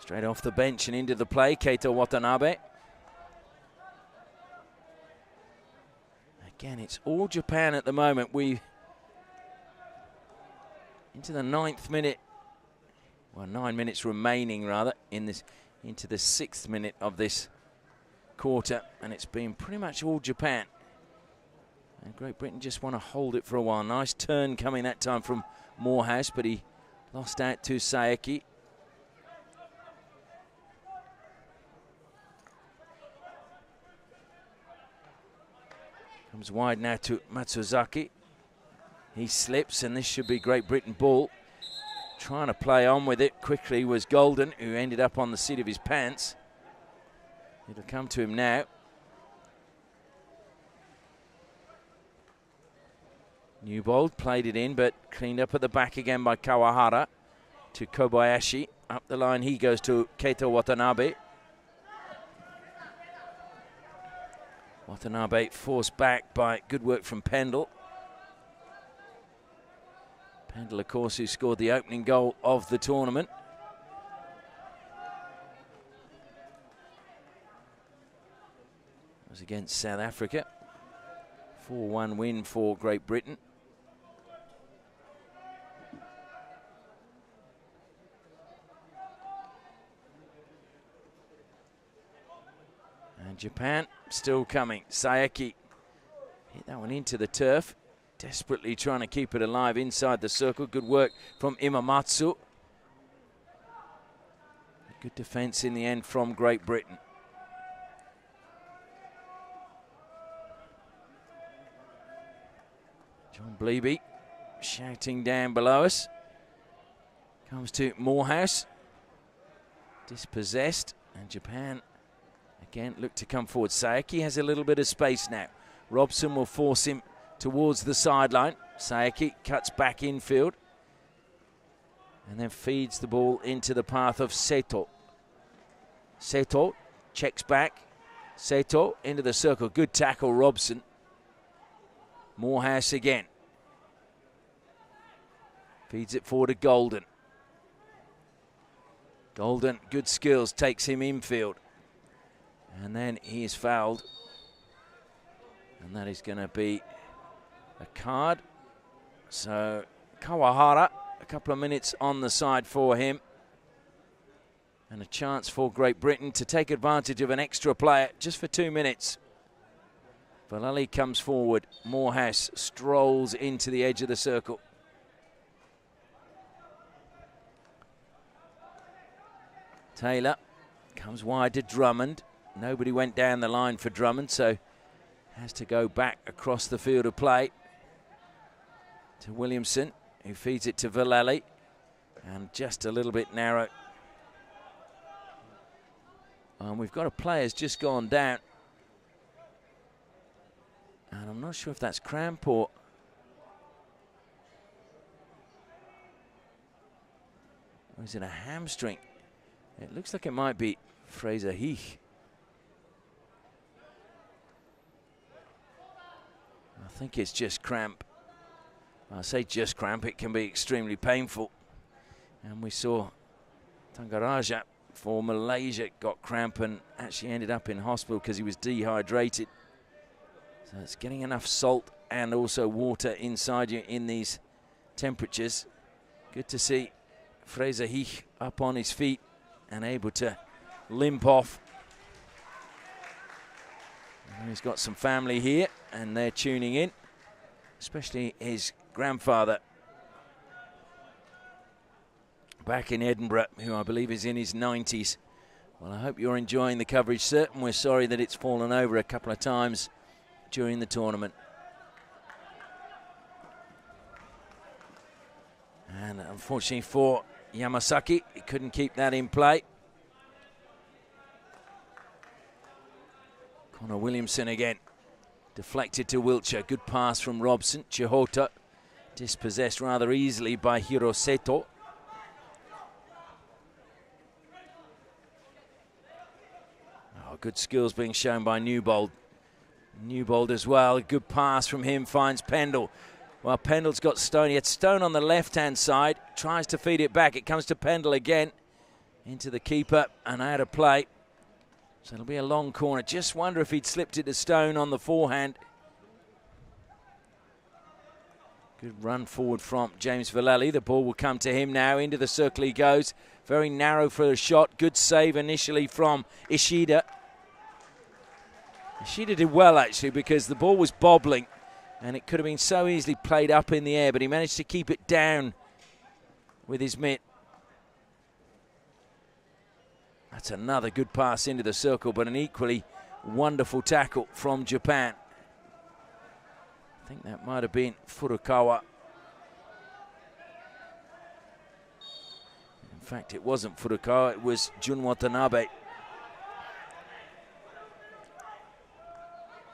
Straight off the bench and into the play, Keita Watanabe. Again, it's all Japan at the moment. Into the 9th minute, well, 9 minutes remaining rather, into the 6th minute of this quarter, and it's been pretty much all Japan. And Great Britain just want to hold it for a while. Nice turn coming that time from Morehouse, but he lost out to Saeki. Comes wide now to Matsuzaki. He slips, and this should be Great Britain ball. Trying to play on with it quickly was Golden, who ended up on the seat of his pants. It'll come to him now. Newbold played it in, but cleaned up at the back again by Kawahara to Kobayashi. Up the line he goes to Keita Watanabe. Watanabe forced back by good work from Pendle. Pendle, of course, who scored the opening goal of the tournament. It was against South Africa. 4-1 win for Great Britain. And Japan still coming. Saeki hit that one into the turf. Desperately trying to keep it alive inside the circle. Good work from Imamatsu. Good defence in the end from Great Britain. John Bleeby shouting down below us. Comes to Morehouse. Dispossessed, and Japan again look to come forward. Saeki has a little bit of space now. Robson will force him towards the sideline. Saeki cuts back infield and then feeds the ball into the path of Seto. Seto checks back. Seto into the circle. Good tackle, Robson. Morehouse again. Feeds it forward to Golden. Golden, good skills, takes him infield. And then he is fouled. And that is going to be a card. So Kawahara, a couple of minutes on the side for him. And a chance for Great Britain to take advantage of an extra player just for 2 minutes. Vallely comes forward. Morehouse strolls into the edge of the circle. Taylor comes wide to Drummond. Nobody went down the line for Drummond, so has to go back across the field of play to Williamson, who feeds it to Vallely. And just a little bit narrow. We've got a player's just gone down. And I'm not sure if that's cramp or... Or is it a hamstring? It looks like it might be Fraser Heath. I think it's just cramp. I say just cramp, it can be extremely painful. And we saw Tangaraja for Malaysia got cramp and actually ended up in hospital because he was dehydrated. So it's getting enough salt and also water inside you in these temperatures. Good to see Fraser Heath up on his feet and able to limp off. And he's got some family here and they're tuning in, especially his grandfather back in Edinburgh, who I believe is in his 90s. Well, I hope you're enjoying the coverage, sir, and we're sorry that it's fallen over a couple of times during the tournament. And unfortunately for Yamasaki, he couldn't keep that in play. Connor Williamson again. Deflected to Wiltshire. Good pass from Robson. Chihota dispossessed rather easily by Hiroseto. Oh, good skills being shown by Newbold. Newbold as well. A good pass from him finds Pendle. Well, Pendle's got Stone. He had Stone on the left-hand side. Tries to feed it back. It comes to Pendle again. Into the keeper and out of play. So it'll be a long corner. Just wonder if he'd slipped it to Stone on the forehand. Good run forward from James Vallely. The ball will come to him now. Into the circle he goes. Very narrow for the shot. Good save initially from Ishida. Ishida did well, actually, because the ball was bobbling. And it could have been so easily played up in the air, but he managed to keep it down with his mitt. That's another good pass into the circle, but an equally wonderful tackle from Japan. I think that might have been Furukawa. In fact, it wasn't Furukawa, it was Jun Watanabe.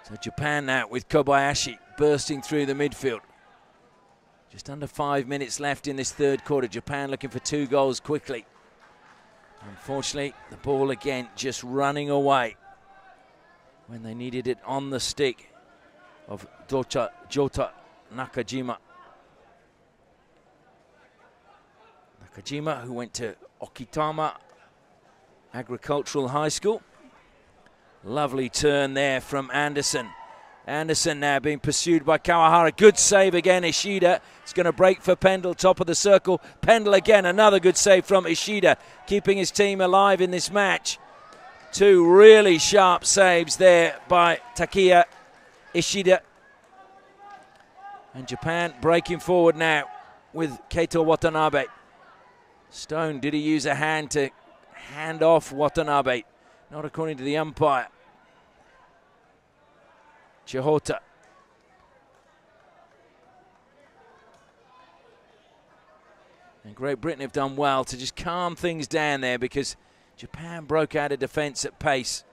So Japan now with Kobayashi bursting through the midfield. Just under 5 minutes left in this third quarter. Japan looking for 2 goals quickly. Unfortunately, the ball again just running away when they needed it on the stick of Jota Nakajima. Nakajima, who went to Okitama Agricultural High School. Lovely turn there from Anderson. Anderson now being pursued by Kawahara. Good save again, Ishida. It's going to break for Pendle, top of the circle. Pendle again, another good save from Ishida, keeping his team alive in this match. 2 really sharp saves there by Takiya Ishida. And Japan breaking forward now with Keito Watanabe. Stone, did he use a hand to hand off Watanabe? Not according to the umpire. Chihota. And Great Britain have done well to just calm things down there because Japan broke out of defence at pace.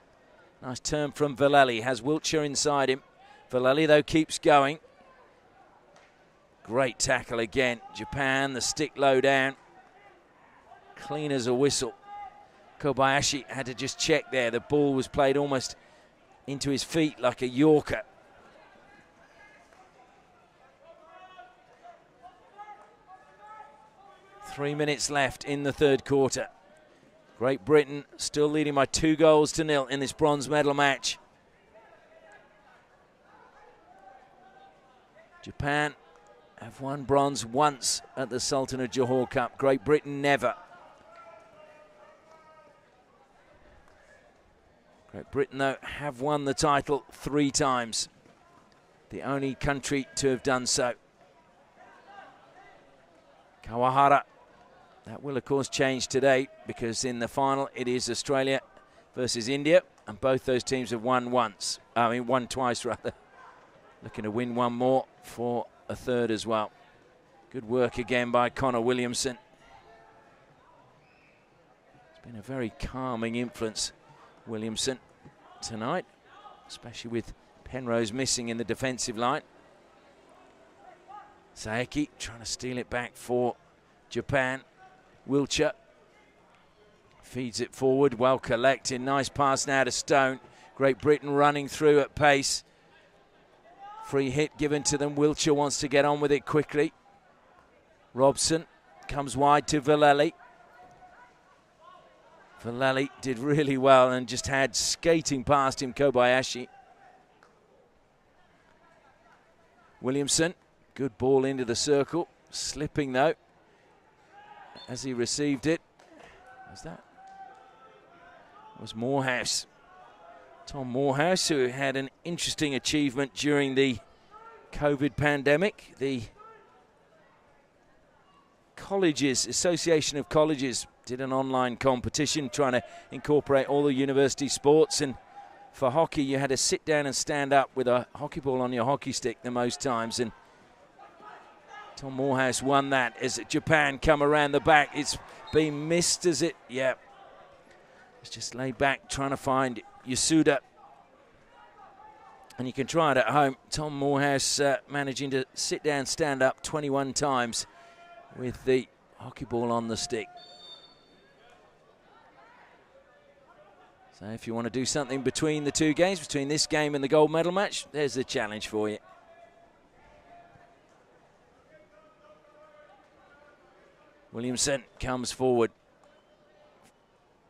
Nice turn from Vallely. Has Wiltshire inside him. Vallely, though, keeps going. Great tackle again. Japan, the stick low down. Clean as a whistle. Kobayashi had to just check there. The ball was played almost into his feet like a Yorker. Three minutes left in the third quarter. Great Britain still leading by 2-0 in this bronze medal match. Japan have won bronze once at the Sultan of Johor Cup. Great Britain never. Great Britain, though, have won the title 3 times. The only country to have done so. Kawahara. That will, of course, change today because in the final it is Australia versus India, and both those teams have won once. Won twice, rather. Looking to win one more for a third as well. Good work again by Connor Williamson. It's been a very calming influence, Williamson, tonight, especially with Penrose missing in the defensive line. Saeki trying to steal it back for Japan. Wiltshire feeds it forward, well collected. Nice pass now to Stone. Great Britain running through at pace. Free hit given to them. Wiltshire wants to get on with it quickly. Robson comes wide to Vallely. Vallely did really well and just had skating past him Kobayashi. Williamson, good ball into the circle. Slipping though as he received it. Was Morehouse. Tom Morehouse, who had an interesting achievement during the COVID pandemic. The colleges, Association of Colleges, did an online competition trying to incorporate all the university sports, and for hockey you had to sit down and stand up with a hockey ball on your hockey stick the most times, and Tom Morehouse won that as Japan come around the back. It's been missed as it, it's just laid back trying to find Yasuda. And you can try it at home. Tom Morehouse managing to sit down, stand up 21 times with the hockey ball on the stick. So if you want to do something between the two games, between this game and the gold medal match, there's the challenge for you. Williamson comes forward.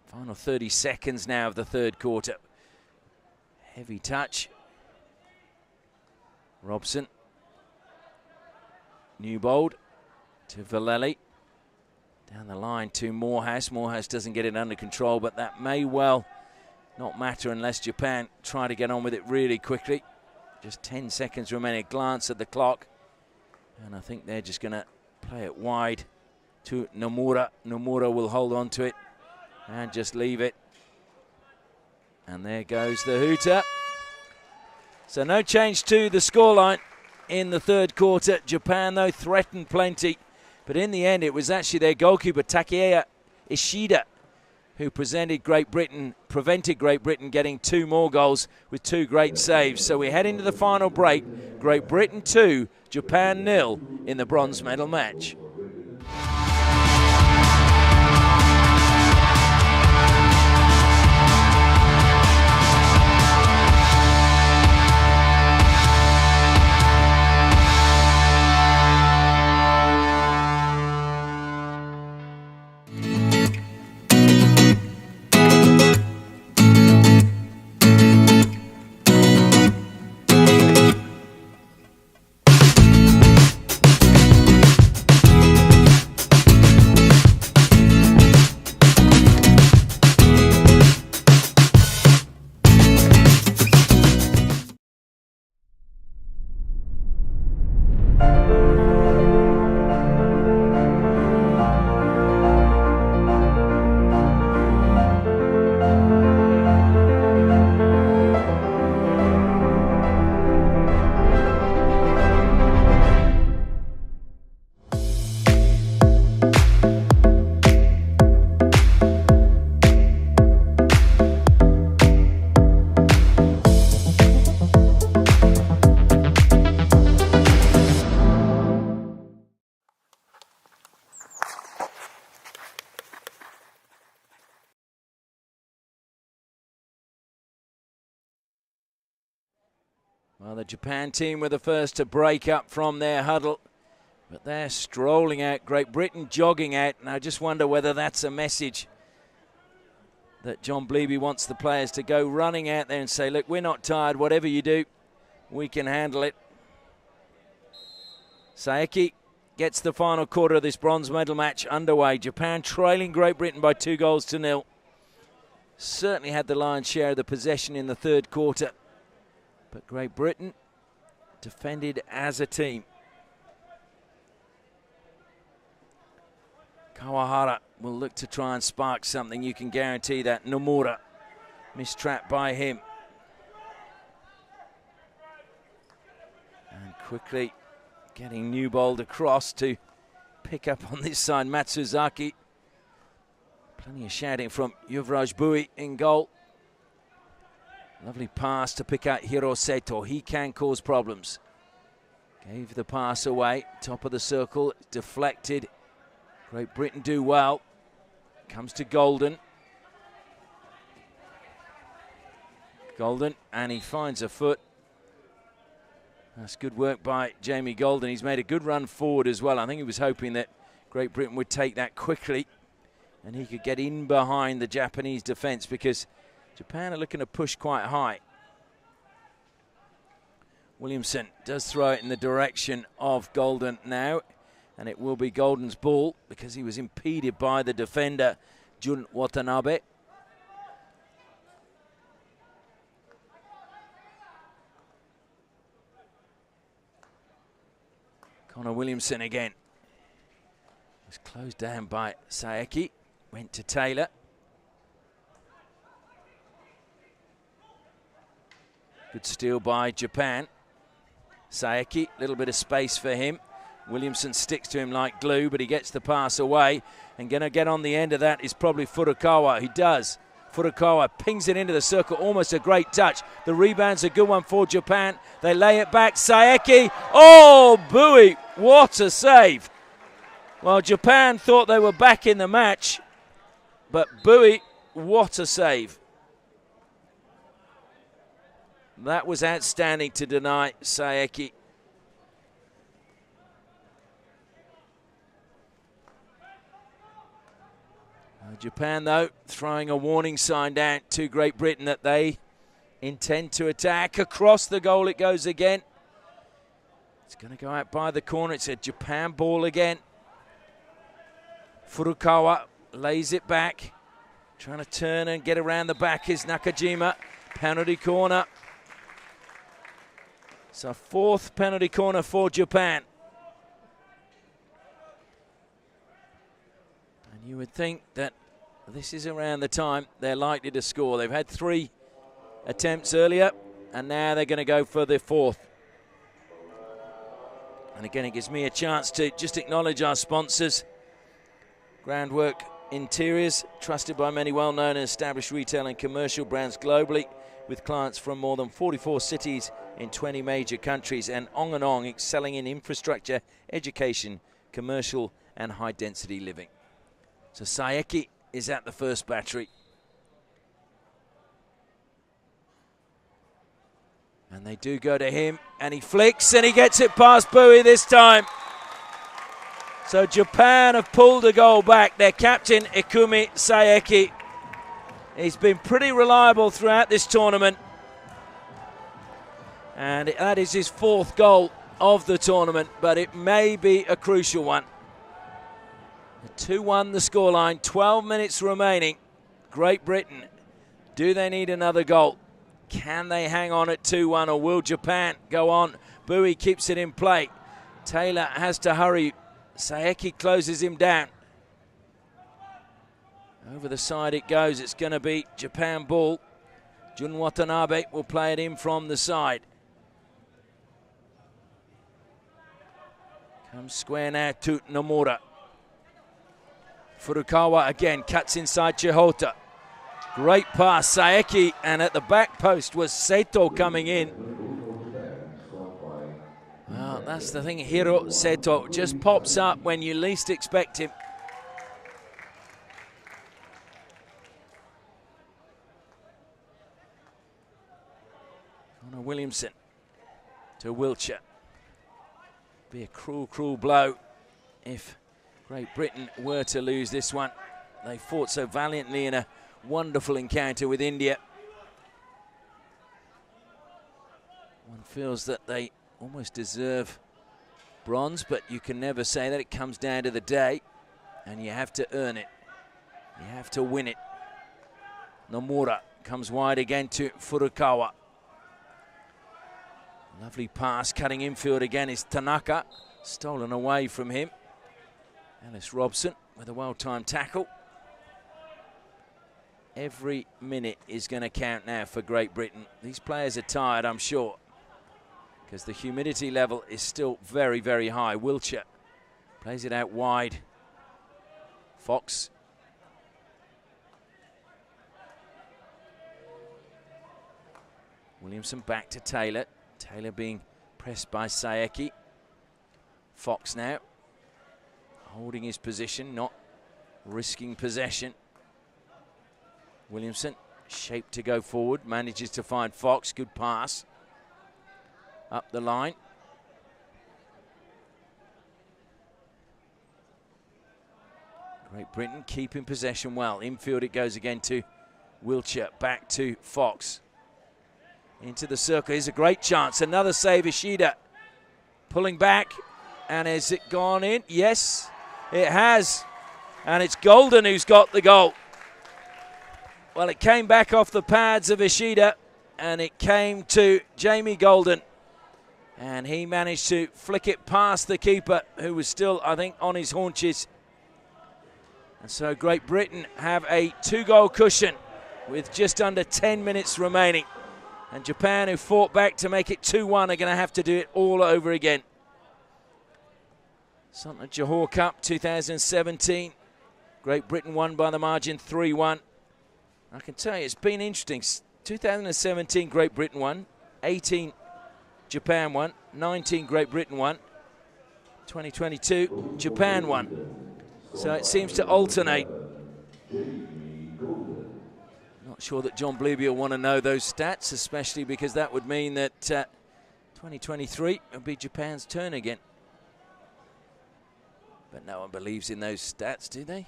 Final 30 seconds now of the third quarter. Heavy touch. Robson. Newbold to Vallely. Down the line to Morehouse. Morehouse doesn't get it under control, but that may well not matter unless Japan try to get on with it really quickly. Just 10 seconds remaining. A glance at the clock. And I think they're just going to play it wide to Nomura. Nomura will hold on to it and just leave it. And there goes the hooter. So no change to the scoreline in the third quarter. Japan, though, threatened plenty. But in the end, it was actually their goalkeeper, Takeya Ishida, who prevented Great Britain getting 2 more goals with 2 great saves. So we head into the final break. Great Britain 2, Japan 0 in the bronze medal match. Well, the Japan team were the first to break up from their huddle, but they're strolling out. Great Britain jogging out, and I just wonder whether that's a message that John Bleeby wants the players to go running out there and say, look, we're not tired. Whatever you do, we can handle it. Saeki gets the final quarter of this bronze medal match underway. Japan trailing Great Britain by 2-0. Certainly had the lion's share of the possession in the third quarter, but Great Britain defended as a team. Kawahara will look to try and spark something. You can guarantee that. Nomura, mistrapped by him. And quickly getting Newbold across to pick up on this side. Matsuzaki. Plenty of shouting from Yuvraj Bui in goal. Lovely pass to pick out Hiroseto. He can cause problems. Gave the pass away. Top of the circle. Deflected. Great Britain do well. Comes to Golden. Golden, and he finds a foot. That's good work by Jamie Golden. He's made a good run forward as well. I think he was hoping that Great Britain would take that quickly and he could get in behind the Japanese defence, because Japan are looking to push quite high. Williamson does throw it in the direction of Golden now, and it will be Golden's ball because he was impeded by the defender, Jun Watanabe. Connor Williamson again. Was closed down by Saeki. Went to Taylor. Good steal by Japan. Saeki, a little bit of space for him. Williamson sticks to him like glue, but he gets the pass away. And going to get on the end of that is probably Furukawa. He does. Furukawa pings it into the circle, almost a great touch. The rebound's a good one for Japan. They lay it back. Saeki. Oh, Bui. What a save. Well, Japan thought they were back in the match, but Bui, what a save. That was outstanding to deny Saeki. Japan, though, throwing a warning sign down to Great Britain that they intend to attack. Across the goal it goes again. It's going to go out by the corner. It's a Japan ball again. Furukawa lays it back. Trying to turn and get around the back is Nakajima. Penalty corner. It's a fourth penalty corner for Japan. And you would think that this is around the time they're likely to score. They've had 3 attempts earlier, and now they're going to go for the 4th. And again, it gives me a chance to just acknowledge our sponsors. Groundwork Interiors, trusted by many well-known and established retail and commercial brands globally, with clients from more than 44 cities in 20 major countries. And Ong, excelling in infrastructure, education, commercial and high-density living. So Saeki is at the first battery. And they do go to him, and he flicks, and he gets it past Bui this time. So Japan have pulled a goal back. Their captain, Ikumi Saeki, he's been pretty reliable throughout this tournament. And that is his 4th goal of the tournament, but it may be a crucial one. 2-1 the scoreline, 12 minutes remaining. Great Britain, do they need another goal? Can they hang on at 2-1, or will Japan go on? Bui keeps it in play. Taylor has to hurry. Saeki closes him down. Over the side it goes. It's going to be Japan ball. Jun Watanabe will play it in from the side. Comes square now to Nomura. Furukawa again cuts inside Chihota. Great pass, Saeki, and at the back post was Seto coming in. Well, that's the thing, Hiro Seto just pops up when you least expect him. Connor Williamson to Wiltshire. Be a cruel, cruel blow if Great Britain were to lose this one. They fought so valiantly in a wonderful encounter with India. One feels that they almost deserve bronze, but you can never say that. It comes down to the day, and you have to earn it. You have to win it. Nomura comes wide again to Furukawa. Lovely pass, cutting infield again is Tanaka. Stolen away from him. Ellis Robson with a well-timed tackle. Every minute is going to count now for Great Britain. These players are tired, I'm sure, because the humidity level is still very, very high. Wiltshire plays it out wide. Fox. Williamson back to Taylor. Taylor being pressed by Saeki. Fox now holding his position, not risking possession. Williamson shaped to go forward, manages to find Fox. Good pass up the line. Great Britain keeping possession well. Infield it goes again to Wiltshire. Back to Fox. Into the circle. Here's a great chance. Another save. Ishida pulling back. And has it gone in? Yes, it has. And it's Golden who's got the goal. Well, it came back off the pads of Ishida, and it came to Jamie Golden. And he managed to flick it past the keeper, who was still, I think, on his haunches. And so Great Britain have a 2-goal cushion with just under 10 minutes remaining. And Japan, who fought back to make it 2-1, are going to have to do it all over again. Sultan of Johor Cup 2017. Great Britain won by the margin 3-1. I can tell you, it's been interesting. 2017, Great Britain won. 18, Japan won. 19, Great Britain won. 2022, Japan won. So it seems to alternate. Not sure that John Bleeby will want to know those stats, especially because that would mean that 2023 will be Japan's turn again. But no one believes in those stats, do they?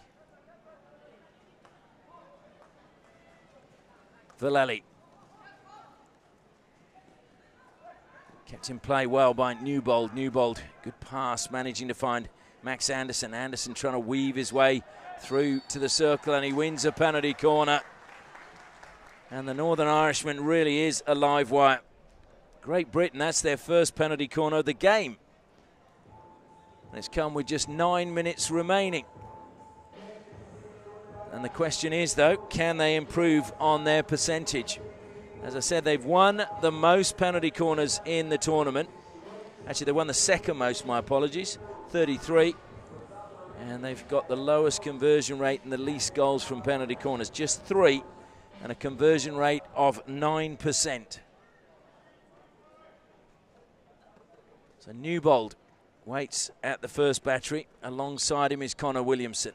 Villali. Kept in play well by Newbold. Newbold, good pass, managing to find Max Anderson. Anderson trying to weave his way through to the circle, and he wins a penalty corner. And the Northern Irishman really is a live wire. Great Britain, that's their first penalty corner of the game. And it's come with just 9 minutes remaining. And the question is, though, can they improve on their percentage? As I said, they've won the most penalty corners in the tournament. Actually, they won the second most, my apologies, 33. And they've got the lowest conversion rate and the least goals from penalty corners, just 3, and a conversion rate of 9%. So Newbold waits at the first battery. Alongside him is Connor Williamson.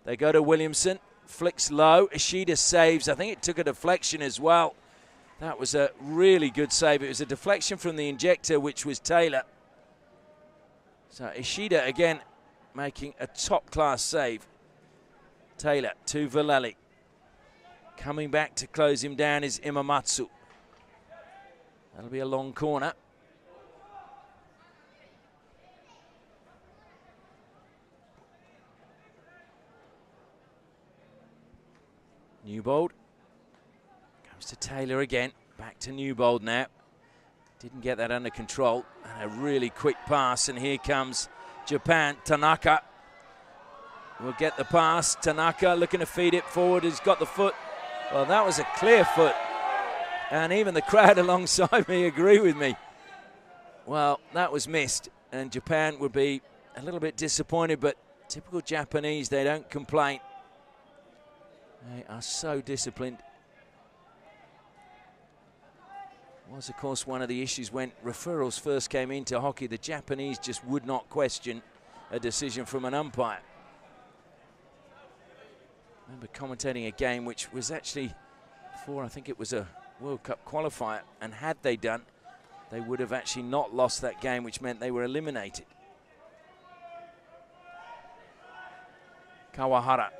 They go to Williamson, flicks low. Ishida saves. I think it took a deflection as well. That was a really good save. It was a deflection from the injector, which was Taylor. So Ishida again making a top-class save. Taylor to Villali. Coming back to close him down is Imamatsu. That'll be a long corner. Newbold goes to Taylor again. Back to Newbold now. Didn't get that under control. And a really quick pass, and here comes Japan. Tanaka will get the pass. Tanaka looking to feed it forward. He's got the foot. Well, that was a clear foot. And even the crowd alongside me agree with me. Well, that was missed. And Japan would be a little bit disappointed, but typical Japanese, they don't complain. They are so disciplined. Was, of course, one of the issues when referrals first came into hockey. The Japanese just would not question a decision from an umpire. I remember commentating a game which was actually for, I think it was a World Cup qualifier, and had they done, they would have actually not lost that game, which meant they were eliminated. Kawahara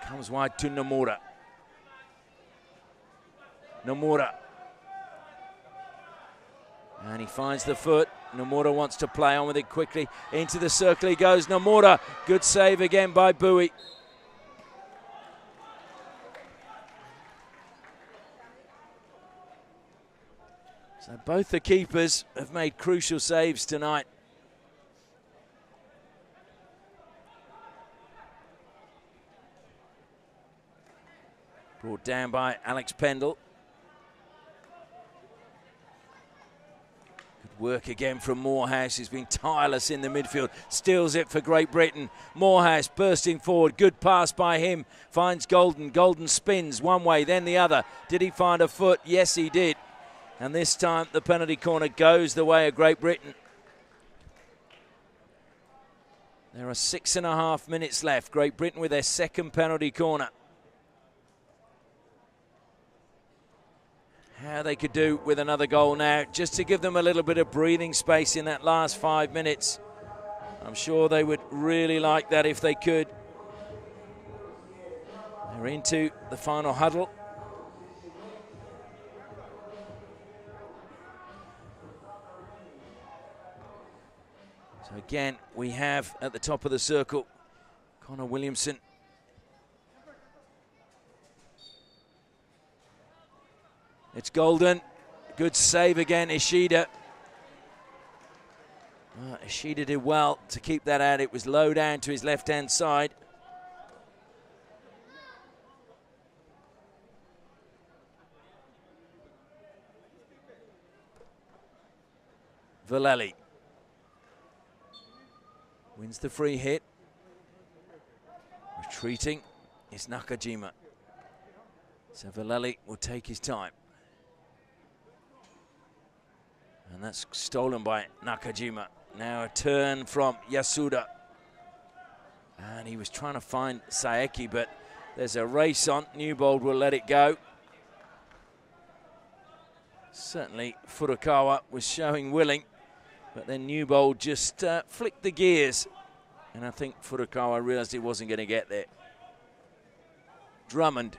comes wide to Nomura. Nomura. And he finds the foot. Nomura wants to play on with it quickly. Into the circle he goes. Nomura. Good save again by Bui. So both the keepers have made crucial saves tonight. Brought down by Alex Pendle. Good work again from Morehouse, who's been tireless in the midfield. Steals it for Great Britain. Morehouse bursting forward. Good pass by him. Finds Golden. Golden spins one way, then the other. Did he find a foot? Yes, he did. And this time the penalty corner goes the way of Great Britain. There are 6.5 minutes left. Great Britain with their second penalty corner. How they could do with another goal now, just to give them a little bit of breathing space in that last 5 minutes. I'm sure they would really like that if they could. They're into the final huddle. So again, we have at the top of the circle, Connor Williamson. It's Good save again, Ishida. Ishida did well to keep that out. It was low down to his left-hand side. Vallely wins the free hit. Retreating is Nakajima. So Vallely will take his time. And that's stolen by Nakajima. Now a turn from Yasuda. And he was trying to find Saeki, but there's a race on. Newbold will let it go. Certainly Furukawa was showing willing, but then Newbold just flicked the gears. And I think Furukawa realized he wasn't going to get there. Drummond.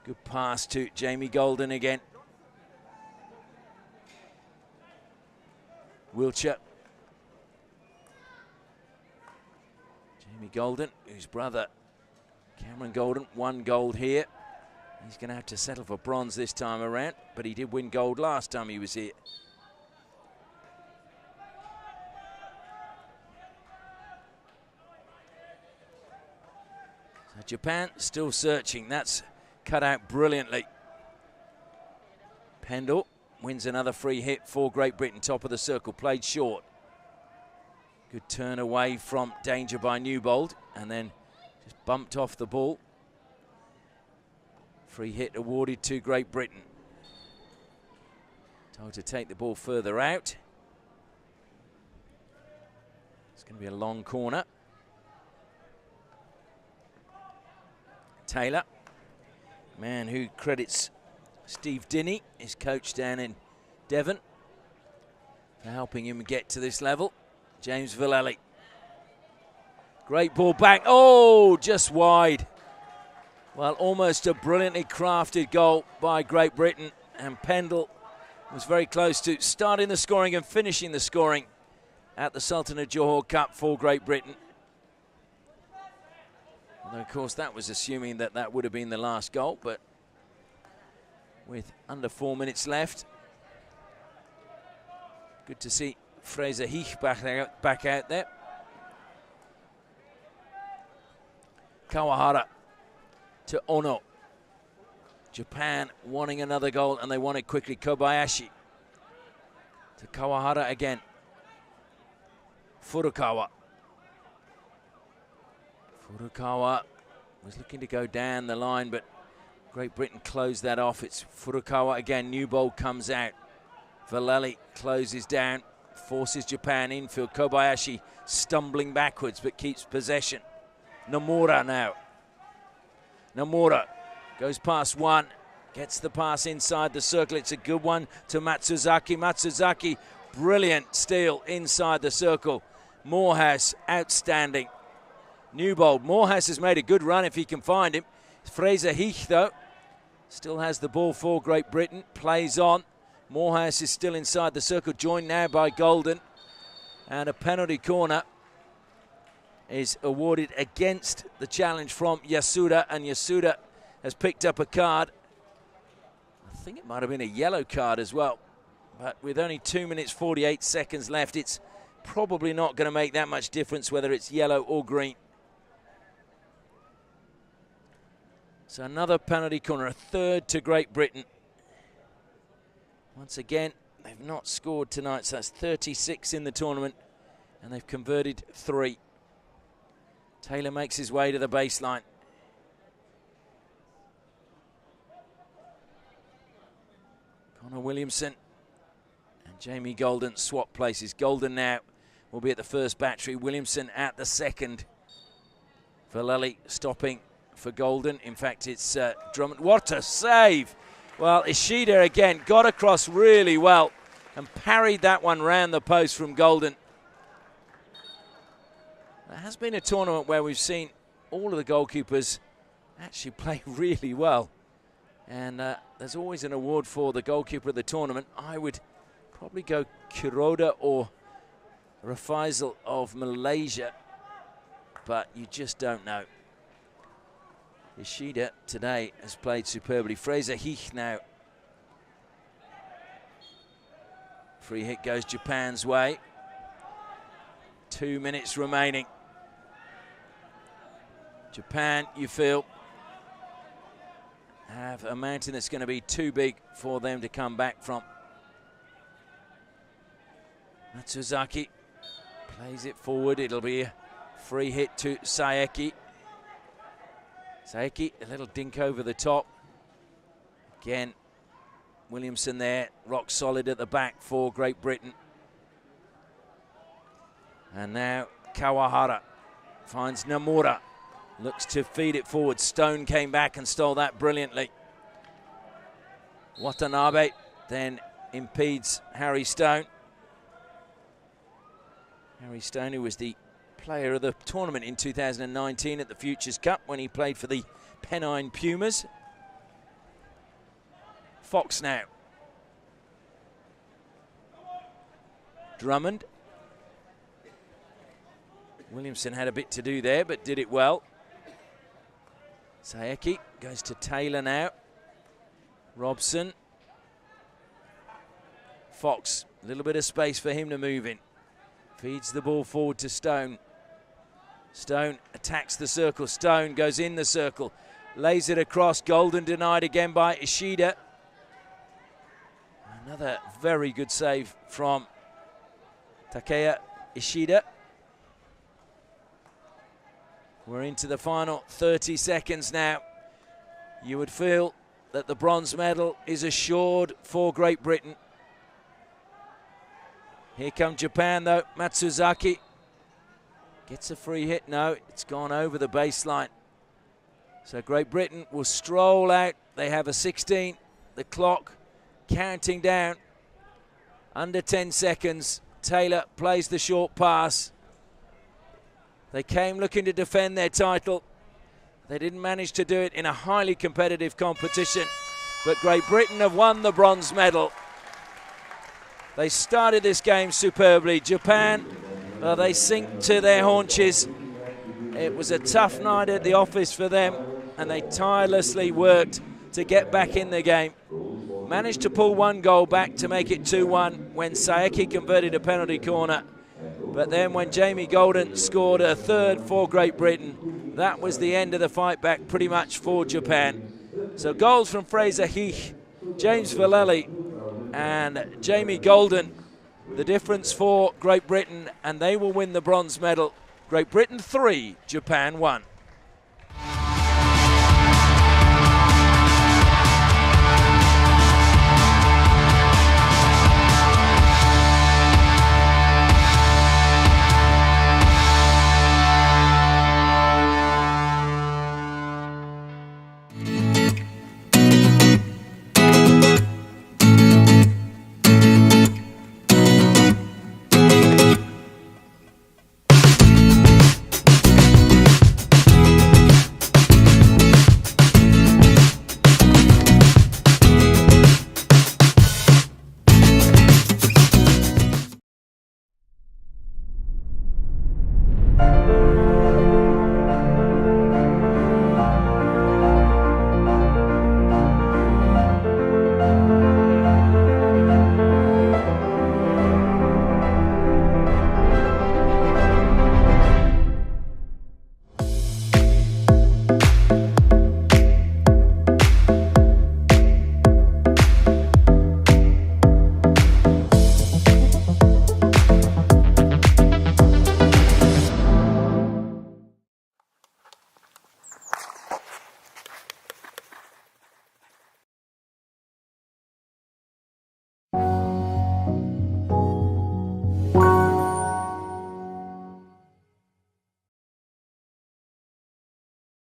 Good pass to Jamie Golden again. Wiltshire. Jamie Golden, whose brother Cameron Golden won gold here. He's going to have to settle for bronze this time around, but he did win gold last time he was here. So Japan still searching. That's cut out brilliantly. Pendle wins another free hit for Great Britain. Top of the circle, played short. Good turn away from danger by Newbold, and then just bumped off the ball. Free hit awarded to Great Britain. Told to take the ball further out. It's going to be a long corner. Taylor, man who credits Steve Dinney, his coach down in Devon, for helping him get to this level. James Vallely. Great ball back. Oh, just wide. Well, almost a brilliantly crafted goal by Great Britain. And Pendle was very close to starting the scoring and finishing the scoring at the Sultan of Johor Cup for Great Britain. Although, of course, that was assuming that that would have been the last goal, but with under 4 minutes left. Good to see Fraser Heath back out there. Kawahara to Ono. Japan wanting another goal, and they want it quickly. Kobayashi to Kawahara again. Furukawa. Furukawa was looking to go down the line, but Great Britain closed that off. It's Furukawa again. Newbold comes out. Vallely closes down, forces Japan infield. Kobayashi stumbling backwards but keeps possession. Nomura now. Nomura goes past one. Gets the pass inside the circle. It's a good one to Matsuzaki. Matsuzaki, brilliant steal inside the circle. Morehouse, outstanding. Newbold. Morehouse has made a good run if he can find him. Fraser Heath, though, still has the ball for Great Britain. Plays on. Morehouse is still inside the circle, joined now by Golden. And a penalty corner is awarded against the challenge from Yasuda. And Yasuda has picked up a card. I think it might have been a yellow card as well. But with only 2 minutes 48 seconds left, it's probably not going to make that much difference whether it's yellow or green. So another penalty corner, a third to Great Britain. Once again, they've not scored tonight, so that's 36 in the tournament, and they've converted 3. Taylor makes his way to the baseline. Connor Williamson and Jamie Golden swap places. Golden now will be at the first battery, Williamson at the second. Vallely stopping for Golden. In fact, it's Drummond. What a save! Well, Ishida again got across really well and parried that one round the post from Golden. There has been a tournament where we've seen all of the goalkeepers actually play really well. And there's always an award for the goalkeeper of the tournament. I would probably go Kuroda or Rafaisal of Malaysia, but you just don't know. Ishida today has played superbly. Fraser Heath now. Free hit goes Japan's way. 2 minutes remaining. Japan, you feel, have a mountain that's going to be too big for them to come back from. Matsuzaki plays it forward. It'll be a free hit to Saeki. Saeki, a little dink over the top. Again, Williamson there, rock solid at the back for Great Britain. And now Kawahara finds Namura. Looks to feed it forward. Stone came back and stole that brilliantly. Watanabe then impedes Harry Stone. Harry Stone, who was the player of the tournament in 2019 at the Futures Cup when he played for the Pennine Pumas. Fox now. Drummond. Williamson had a bit to do there, but did it well. Saeki goes to Taylor now. Robson. Fox, a little bit of space for him to move in. Feeds the ball forward to Stone. Stone attacks the circle. Stone goes in the circle. Lays it across. Golden denied again by Ishida. Another very good save from Takeya Ishida. We're into the final 30 seconds now. You would feel that the bronze medal is assured for Great Britain. Here come Japan though. Matsuzaki gets a free hit. No, it's gone over the baseline. So Great Britain will stroll out. They have a 16. The clock counting down. Under 10 seconds. Taylor plays the short pass. They came looking to defend their title. They didn't manage to do it in a highly competitive competition. But Great Britain have won the bronze medal. They started this game superbly. Japan, well, they sink to their haunches. It was a tough night at the office for them, and they tirelessly worked to get back in the game. Managed to pull one goal back to make it 2-1 when Saeki converted a penalty corner. But then when Jamie Golden scored a third for Great Britain, that was the end of the fight back pretty much for Japan. So goals from Fraser Heath, James Vallely and Jamie Golden. The difference for Great Britain, and they will win the bronze medal. Great Britain 3, Japan 1.